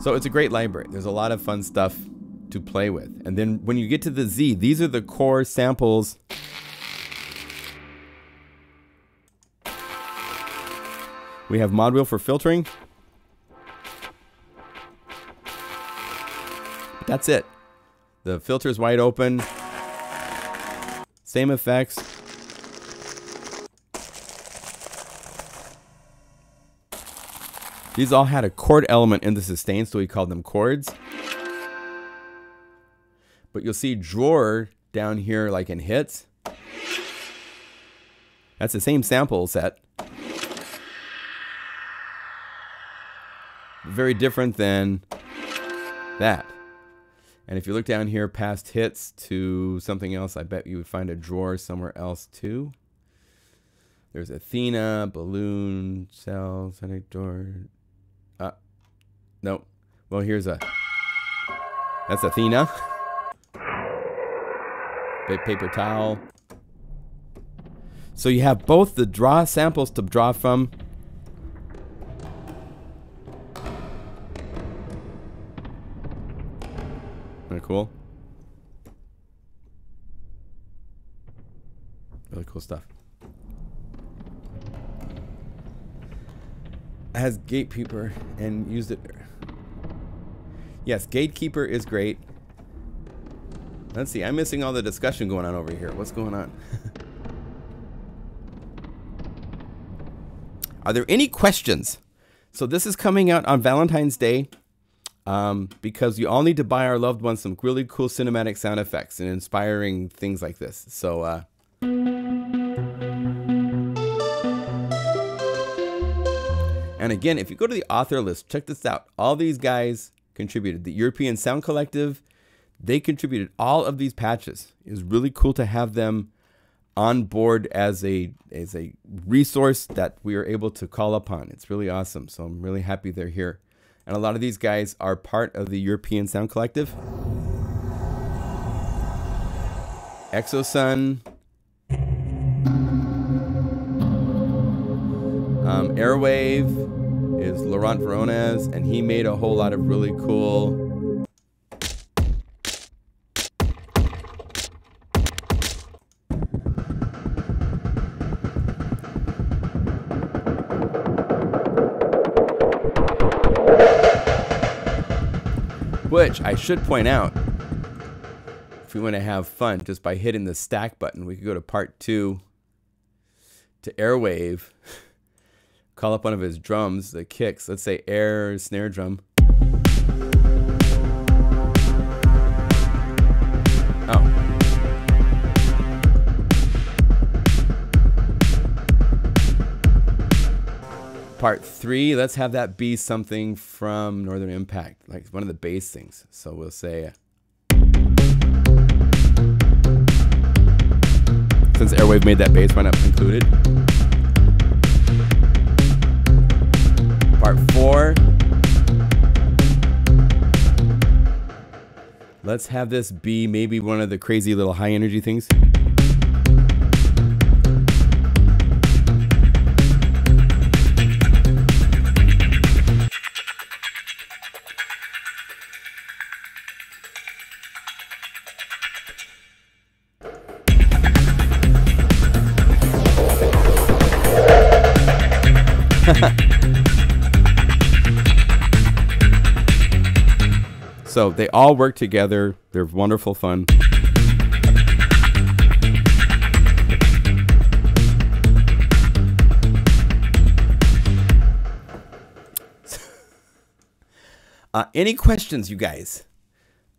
So it's a great library. There's a lot of fun stuff to play with. And then when you get to the Z, these are the core samples. We have mod wheel for filtering. That's it. The filter is wide open. Same effects. These all had a chord element in the sustain, so we called them chords. But you'll see drawer down here like in hits. That's the same sample set. Very different than that. And if you look down here past hits to something else, I bet you would find a drawer somewhere else too. There's Athena, balloon, cell, sonic door. No. Well, here's a. That's Athena. Paper towel. So you have both the draw samples to draw from. Really cool. Really cool stuff. Has Gatekeeper and used it. Yes, Gatekeeper is great. Let's see, I'm missing all the discussion going on over here. What's going on? Are there any questions? So this is coming out on Valentine's Day because you all need to buy our loved ones some really cool cinematic sound effects and inspiring things like this. So and again, if you go to the author list, check this out. All these guys contributed. The European Sound Collective, they contributed all of these patches. It was really cool to have them on board as a resource that we are able to call upon. It's really awesome. So I'm really happy they're here. And a lot of these guys are part of the European Sound Collective. Exosun. Airwave is Laurent Veronez, and he made a whole lot of really cool which I should point out, if we want to have fun, just by hitting the stack button, we could go to part 2 to Airwave. Call up one of his drums, the kicks. Let's say air snare drum. Oh. Part 3, let's have that be something from Northern Impact, like one of the bass things. So we'll say, since Airwave made that bass, why not include it? Part 4, let's have this be maybe one of the crazy little high energy things. So they all work together. They're wonderful fun. Any questions, you guys?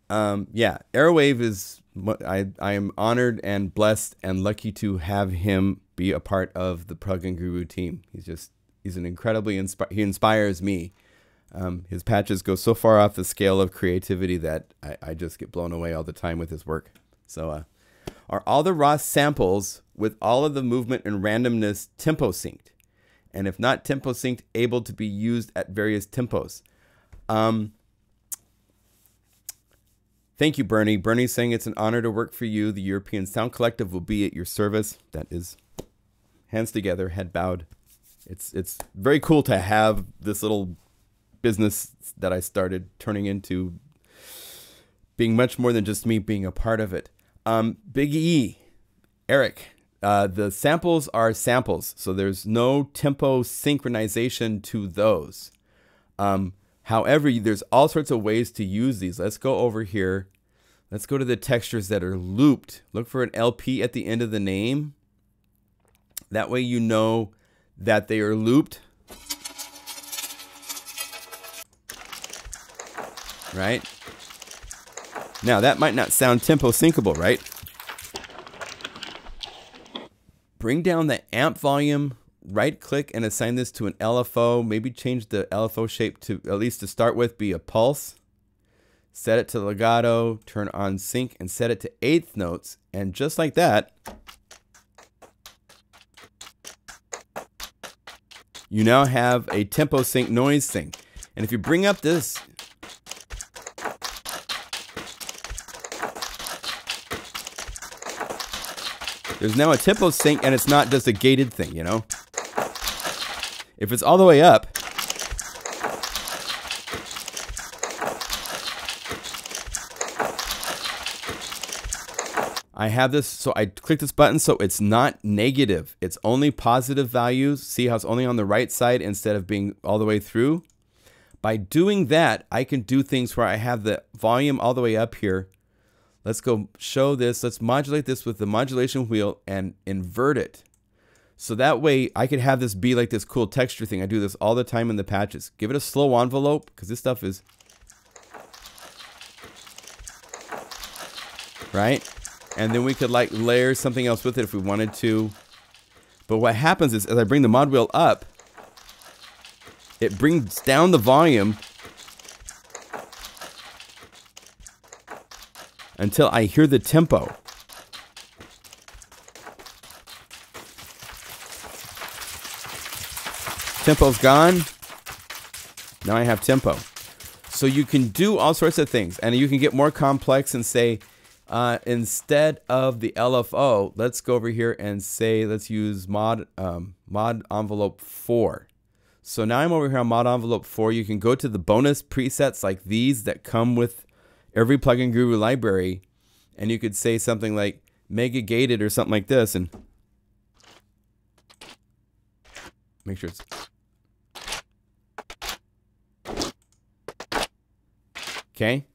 Yeah, Airwave is. I am honored and blessed and lucky to have him be a part of the Plugin Guru team. He's an incredibly he inspires me. His patches go so far off the scale of creativity that I just get blown away all the time with his work. So, are all the raw samples with all of the movement and randomness tempo synced? And if not tempo synced, able to be used at various tempos? Thank you, Bernie. Bernie's saying it's an honor to work for you. The European Sound Collective will be at your service. That is hands together, head bowed. It's very cool to have this little business that I started turning into being much more than just me being a part of it. Big E, Eric, the samples are samples, so there's no tempo synchronization to those. However, there's all sorts of ways to use these. Let's go over here. Let's go to the textures that are looped. Look for an LP at the end of the name. That way you know that they are looped. Right? Now, that might not sound tempo syncable, right? Bring down the amp volume, right click and assign this to an LFO. Maybe change the LFO shape to, at least to start with, be a pulse. Set it to legato, turn on sync, and set it to eighth notes. And just like that, you now have a tempo sync noise thing. And if you bring up this, there's now a tempo sync, and it's not just a gated thing, you know? If it's all the way up, I have this, so I click this button so it's not negative. It's only positive values. See how it's only on the right side instead of being all the way through? By doing that, I can do things where I have the volume all the way up here. Let's go show this. Let's modulate this with the modulation wheel and invert it. So that way I could have this be like this cool texture thing. I do this all the time in the patches. Give it a slow envelope because this stuff is, right? And then we could like layer something else with it if we wanted to. But what happens is as I bring the mod wheel up, it brings down the volume until I hear the tempo. Tempo's gone. Now I have tempo. So you can do all sorts of things, and you can get more complex and say, instead of the LFO, let's go over here and say, let's use mod envelope 4. So now I'm over here on mod envelope 4. You can go to the bonus presets like these that come with every Plugin Guru library, and you could say something like mega gated or something like this, and make sure it's okay.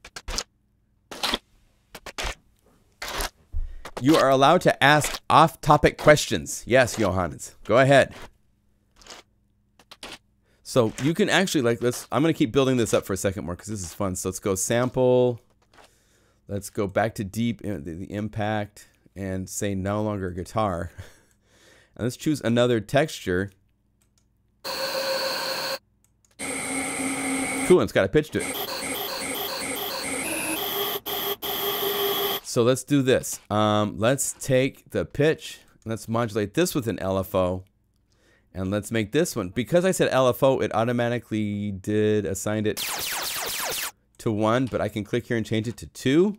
You are allowed to ask off-topic questions. Yes, Johannes, go ahead. So you can actually like I'm gonna keep building this up for a second more because this is fun. So let's go sample. Let's go back to deep the impact and say no longer guitar. And let's choose another texture. cool, and it's got a pitch to it. So let's do this. Let's take the pitch. Let's modulate this with an LFO. And let's make this one. Because I said LFO, it automatically assigned it to 1, but I can click here and change it to 2.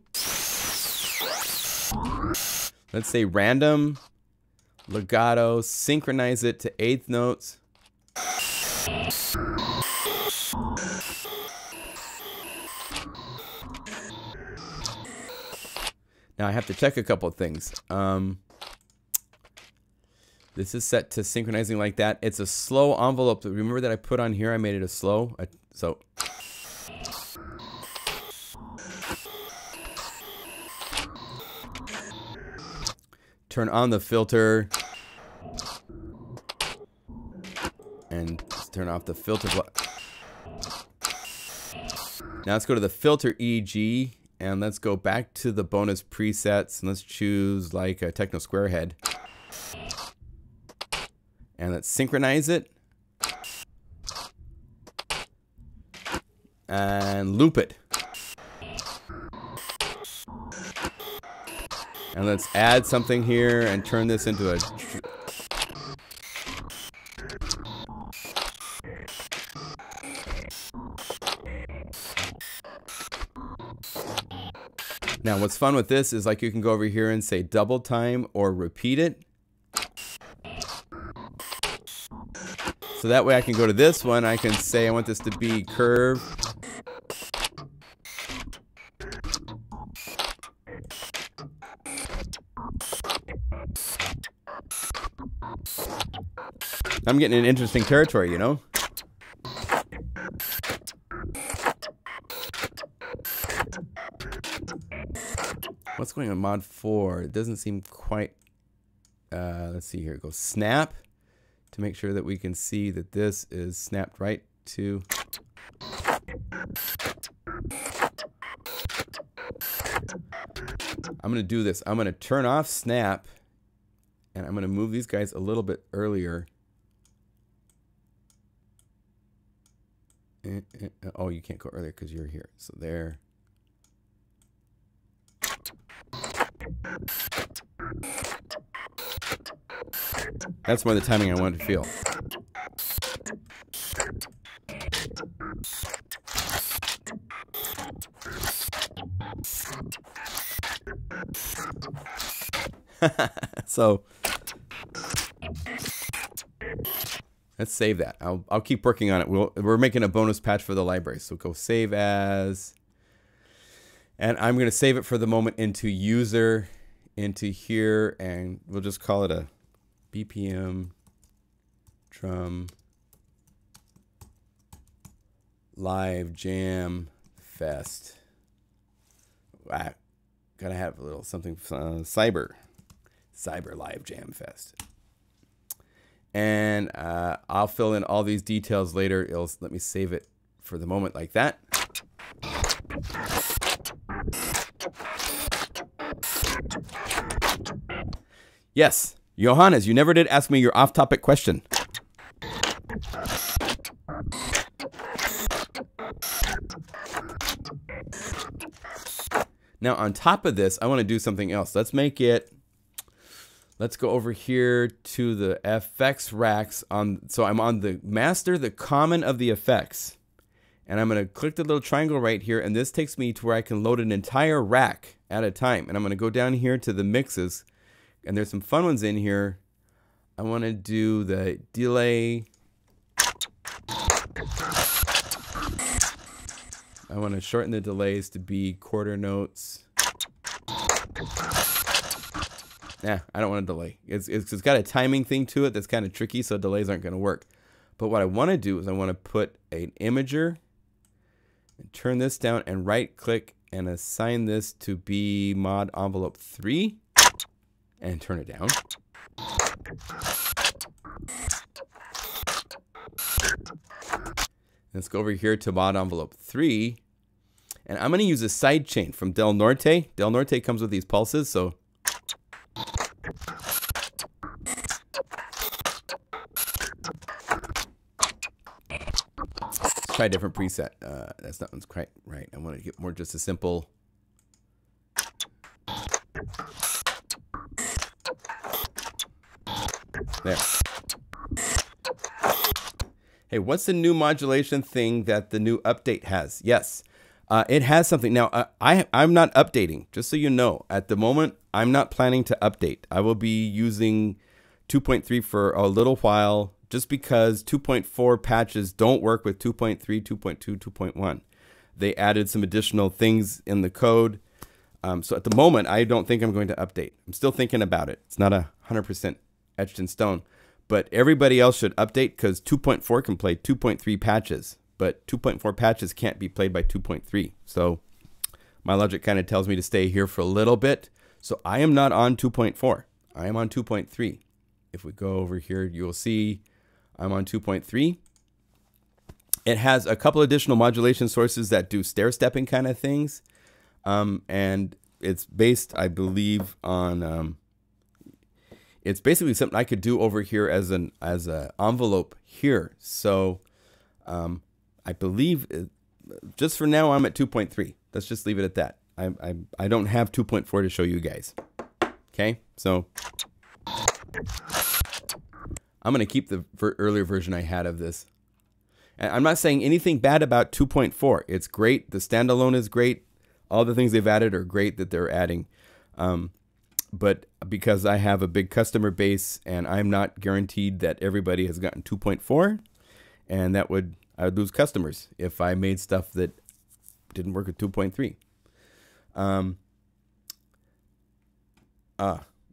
Let's say random, legato, synchronize it to 8th notes. Now I have to check a couple of things. This is set to synchronizing like that. It's a slow envelope. Remember that I put on here, I made it a slow. So turn on the filter and turn off the filter. Now let's go to the filter EG and let's go back to the bonus presets and let's choose like a techno square head. And let's synchronize it and loop it. And let's add something here and turn this into a... Now what's fun with this is like you can go over here and say double time or repeat it. So that way I can go to this one, I can say I want this to be curve. I'm getting in interesting territory, you know? What's going on mod 4? It doesn't seem quite, let's see here, go snap to make sure that we can see that this is snapped right to. I'm gonna do this. I'm gonna turn off snap and I'm gonna move these guys a little bit earlier. Oh, you can't go earlier because you're here. So there. That's more the timing I wanted to feel. So let's save that. I'll keep working on it. We're making a bonus patch for the library. So go save as, and I'm going to save it for the moment into user, into here, and we'll just call it a BPM drum live jam fest. Wow. Gotta have a little something, cyber live jam fest. And I'll fill in all these details later. It'll let me save it for the moment like that. Yes, Johannes, you never did ask me your off-topic question. Now, on top of this, I want to do something else. Let's make it, let's go over here to the effects racks. So I'm on the master, the common of the effects. And I'm going to click the little triangle right here. And this takes me to where I can load an entire rack at a time. And I'm going to go down here to the mixes. And there's some fun ones in here. I want to do the delay. I want to shorten the delays to be quarter notes. Nah, I don't want to delay. It's got a timing thing to it that's kind of tricky, so delays aren't going to work. But what I want to do is I want to put an imager and turn this down and right click and assign this to be mod envelope 3 and turn it down. Let's go over here to mod envelope 3. And I'm going to use a sidechain from Del Norte. Del Norte comes with these pulses, so. try a different preset. That's not one's quite right. I want to get more just a simple. There. Hey, what's the new modulation thing that the new update has? Yes, it has something. Now, I'm not updating, just so you know. At the moment, I'm not planning to update. I will be using 2.3 for a little while, just because 2.4 patches don't work with 2.3, 2.2, 2.1. They added some additional things in the code. So at the moment, I don't think I'm going to update. I'm still thinking about it. It's not 100% etched in stone. But everybody else should update, because 2.4 can play 2.3 patches, but 2.4 patches can't be played by 2.3. So my logic kind of tells me to stay here for a little bit. So I am not on 2.4. I am on 2.3. If we go over here, you'll see I'm on 2.3. It has a couple additional modulation sources that do stair-stepping kind of things. And it's based, I believe, on... it's basically something I could do over here as an envelope here. So I believe, just for now, I'm at 2.3. Let's just leave it at that. I don't have 2.4 to show you guys. Okay, so I'm going to keep the earlier version I had of this. And I'm not saying anything bad about 2.4. It's great. The standalone is great. All the things they've added are great that they're adding. But because I have a big customer base and I'm not guaranteed that everybody has gotten 2.4, and I would lose customers if I made stuff that didn't work with 2.3.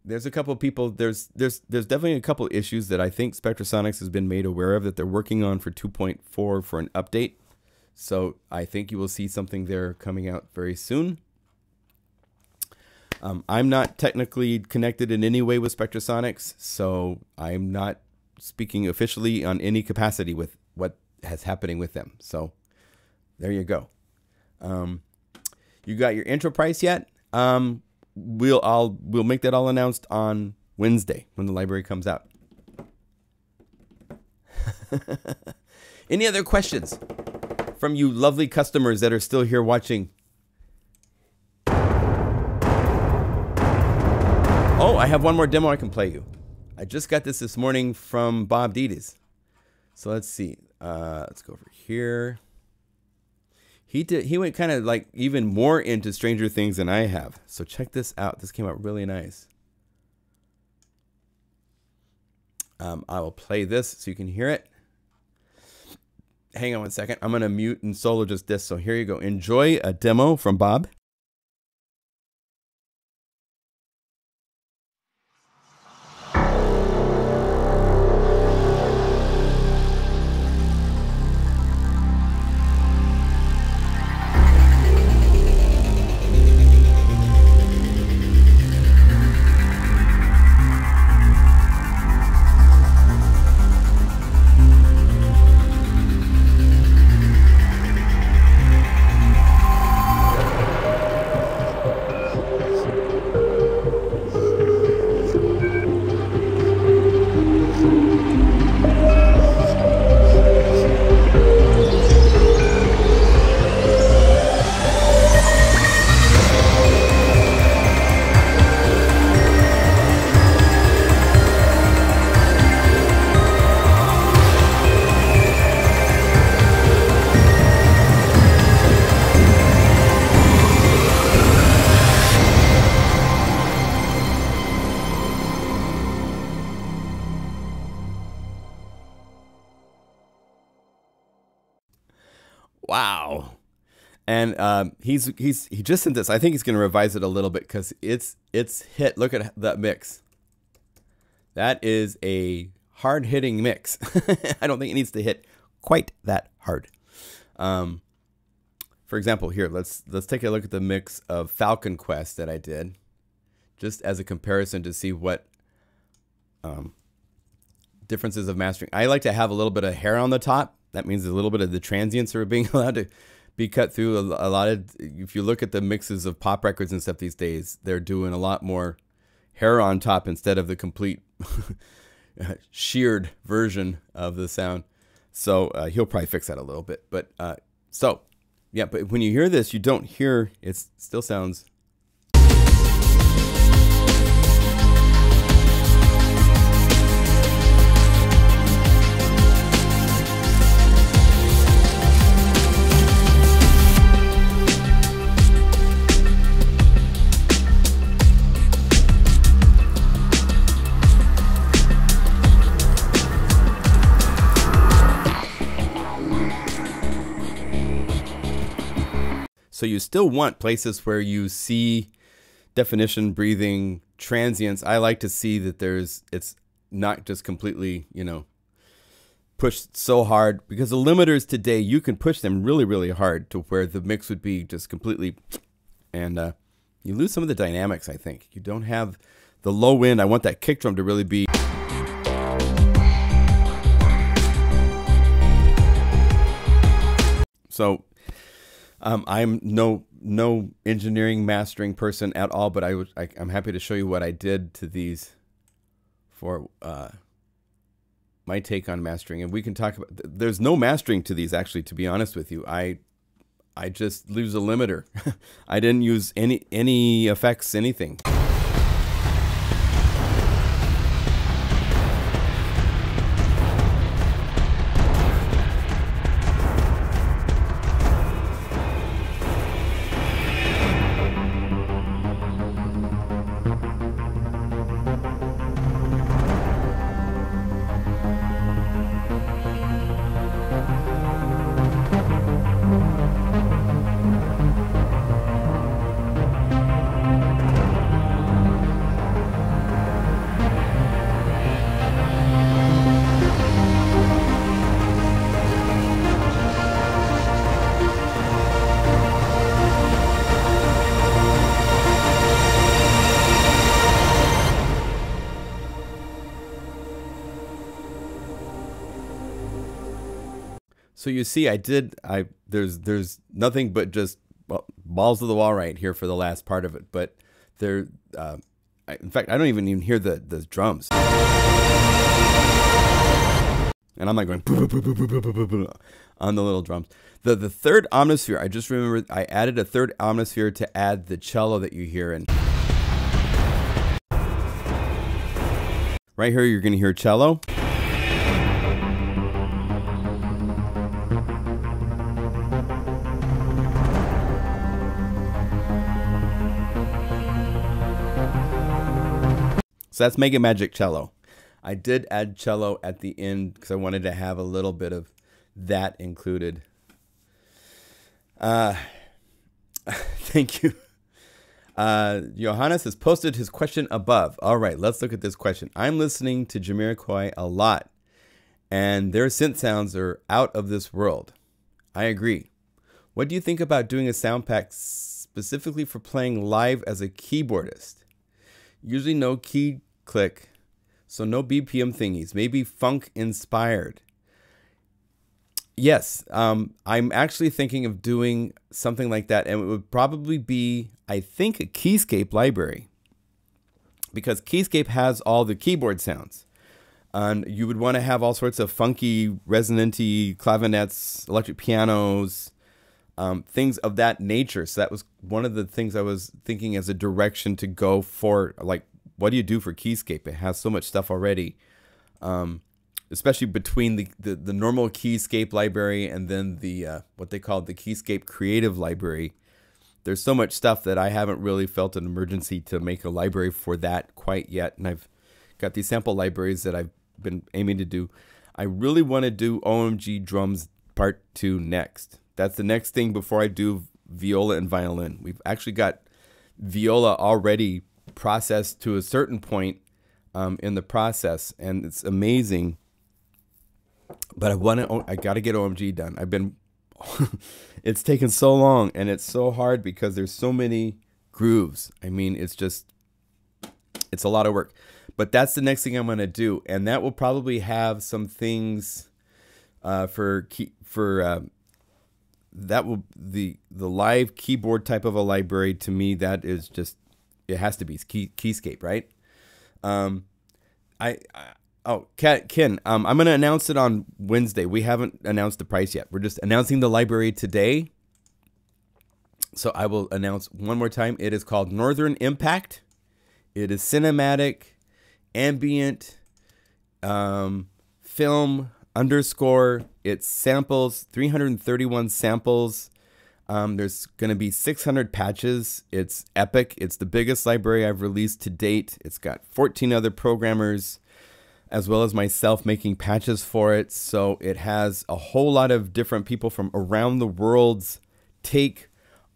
There's a couple of people, there's definitely a couple of issues that I think Spectrasonics has been made aware of that they're working on for 2.4 for an update. So I think you will see something there coming out very soon. I'm not technically connected in any way with Spectrasonics, so I'm not speaking officially on any capacity with what is happening with them. So there you go. You got your intro price yet? We'll make that all announced on Wednesday when the library comes out. Any other questions from you lovely customers that are still here watching? Oh, I have one more demo I can play you. I just got this morning from Bob Dides. So let's see. Let's go over here. He went kind of like even more into Stranger Things than I have. So check this out. This came out really nice. I will play this so you can hear it. Hang on one second. I'm going to mute and solo just this. So here you go. Enjoy a demo from Bob. Wow. And he just sent this. I think he's going to revise it a little bit because it's hit. Look at that mix. That is a hard-hitting mix. I don't think it needs to hit quite that hard. For example, here, let's take a look at the mix of Falcon Quest that I did, just as a comparison to see what differences of mastering. I like to have a little bit of hair on the top. That means a little bit of the transients are being allowed to be cut through. A lot of, if you look at the mixes of pop records and stuff these days, they're doing a lot more hair on top instead of the complete sheared version of the sound. So he'll probably fix that a little bit. But so yeah, but when you hear this, you don't hear, it still sounds. So you still want places where you see definition, breathing, transients. I like to see that it's not just completely, you know, pushed so hard, because the limiters today, you can push them really, really hard to where the mix would be just completely, and you lose some of the dynamics, I think. You don't have the low end. I want that kick drum to really be. So I'm no engineering mastering person at all, but I'm happy to show you what I did to these for my take on mastering, and we can talk about. There's no mastering to these, actually, to be honest with you. I just use a limiter. I didn't use any effects, anything. So you see, there's nothing but just, well, balls to the wall right here for the last part of it. But in fact, I don't even hear the drums. And I'm like going on the little drums. The third Omnisphere, I just remembered I added a third Omnisphere to add the cello that you hear. And right here, you're going to hear cello. So that's Mega Magic Cello. I did add cello at the end because I wanted to have a little bit of that included. Thank you. Johannes has posted his question above. All right, let's look at this question. I'm listening to Jamiroquai a lot, and their synth sounds are out of this world. I agree. What do you think about doing a sound pack specifically for playing live as a keyboardist? Usually no key click, so no BPM thingies, maybe funk inspired. Yes, I'm actually thinking of doing something like that, and it would probably be, I think, a Keyscape library, because Keyscape has all the keyboard sounds, and you would want to have all sorts of funky, resonant-y clavinets, electric pianos, things of that nature. So that was one of the things I was thinking as a direction to go for. Like, what do you do for Keyscape? It has so much stuff already, especially between the normal Keyscape library and then the what they call the Keyscape Creative Library. There's so much stuff that I haven't really felt an emergency to make a library for that quite yet. And I've got these sample libraries that I've been aiming to do. I really want to do OMG Drums Part 2 next. That's the next thing before I do viola and violin. We've actually got viola already processed to a certain point in the process, and it's amazing. But I got to get OMG done. I've been, it's taken so long, and it's so hard because there's so many grooves. I mean, it's a lot of work. But that's the next thing I'm going to do, and that will probably have some things that will the live keyboard type of a library. To me, that is just, it has to be Keyscape, right? Oh, Ken, I'm going to announce it on Wednesday. We haven't announced the price yet. We're just announcing the library today. So I will announce one more time. It is called Northern Impact. It is cinematic, ambient, film underscore. It's samples, 331 samples. There's going to be 600 patches. It's epic. It's the biggest library I've released to date. It's got 14 other programmers, as well as myself making patches for it. So it has a whole lot of different people from around the world's take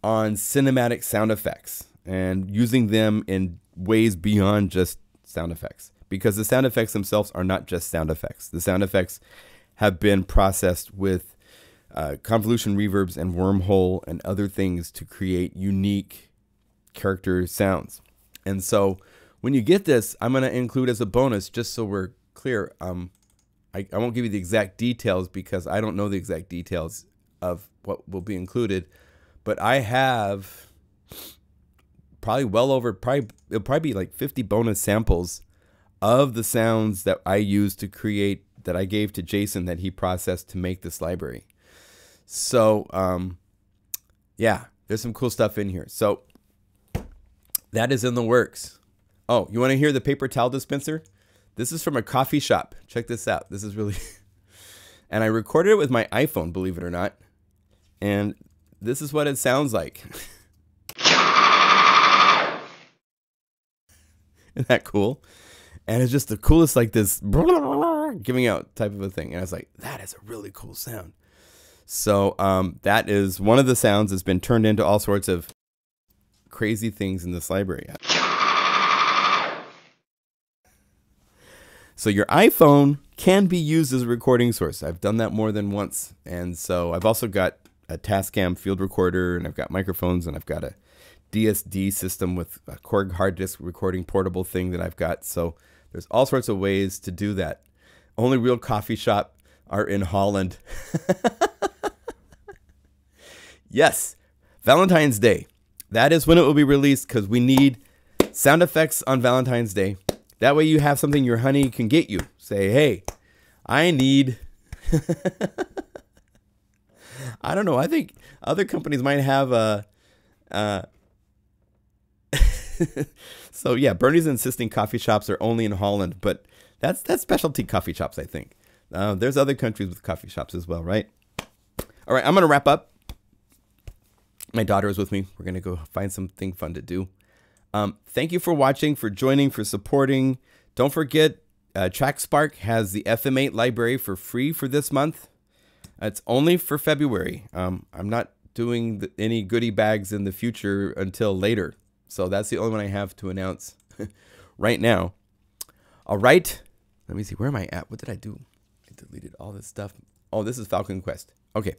on cinematic sound effects and using them in ways beyond just sound effects, because the sound effects themselves are not just sound effects. The sound effects have been processed with convolution reverbs and wormhole and other things to create unique character sounds. And so when you get this, I'm going to include as a bonus, just so we're clear, I won't give you the exact details because I don't know the exact details of what will be included, but I have probably it'll probably be like 50 bonus samples of the sounds that I used to create, that I gave to Jason, that he processed to make this library. So, yeah, there's some cool stuff in here. So that is in the works. Oh, you want to hear the paper towel dispenser? This is from a coffee shop. Check this out. This is really, and I recorded it with my iPhone, believe it or not. And this is what it sounds like. Isn't that cool? And it's just the coolest, like this giving out type of a thing. And I was like, that is a really cool sound. So that is one of the sounds that's been turned into all sorts of crazy things in this library. So your iPhone can be used as a recording source. I've done that more than once. And so I've also got a Tascam field recorder, and I've got microphones, and I've got a DSD system with a Korg hard disk recording portable thing that I've got. So there's all sorts of ways to do that. Only real coffee shop are in Holland. Yes, Valentine's Day. That is when it will be released, because we need sound effects on Valentine's Day. That way you have something your honey can get you. Say, hey, I need... I don't know. I think other companies might have a... So yeah, Bernie's insisting coffee shops are only in Holland, but that's specialty coffee shops, I think. There's other countries with coffee shops as well, right? All right, I'm going to wrap up. My daughter is with me. We're going to go find something fun to do. Thank you for watching, for joining, for supporting. Don't forget, TrackSpark has the FM8 library for free for this month. It's only for February. I'm not doing any goodie bags in the future until later. So that's the only one I have to announce right now. All right. Let me see. Where am I at? What did I do? I deleted all this stuff. Oh, this is Falcon Quest. Okay.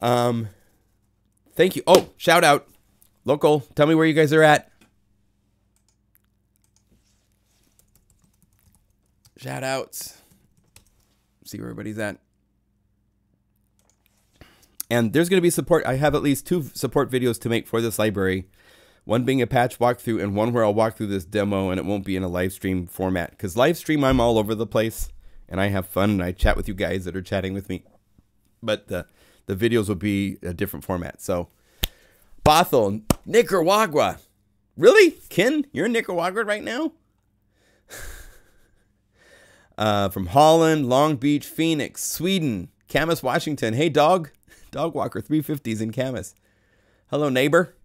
Thank you. Oh, shout out. Local. Tell me where you guys are at. Shout outs. See where everybody's at. And there's going to be support. I have at least 2 support videos to make for this library. One being a patch walkthrough, and one where I'll walk through this demo, and it won't be in a live stream format. Because live stream, I'm all over the place, and I have fun, and I chat with you guys that are chatting with me. But the videos will be a different format. So, Bothell, Nicaragua. Really? Ken, you're in Nicaragua right now? From Holland, Long Beach, Phoenix, Sweden, Camas, Washington. Hey, dog. Dog Walker 350s in Camas. Hello, neighbor.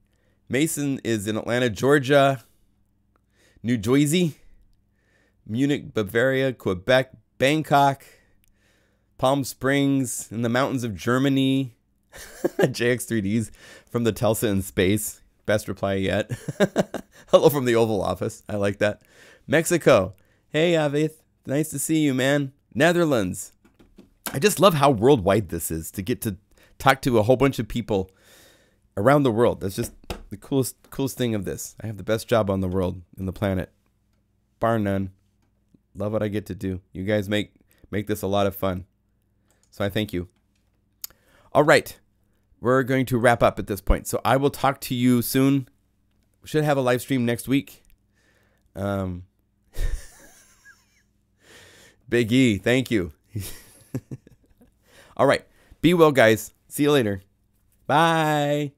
Mason is in Atlanta, Georgia, New Jersey, Munich, Bavaria, Quebec, Bangkok, Palm Springs, in the mountains of Germany. JX3Ds from the Tulsa in space. Best reply yet. Hello from the Oval Office. I like that. Mexico. Hey, Avith. Nice to see you, man. Netherlands. I just love how worldwide this is, to get to talk to a whole bunch of people around the world. That's just the coolest thing of this. I have the best job on the world, in the planet, bar none. Love what I get to do. You guys make this a lot of fun. So I thank you. All right. We're going to wrap up at this point. So I will talk to you soon. We should have a live stream next week. Big E, thank you. All right. Be well, guys. See you later. Bye.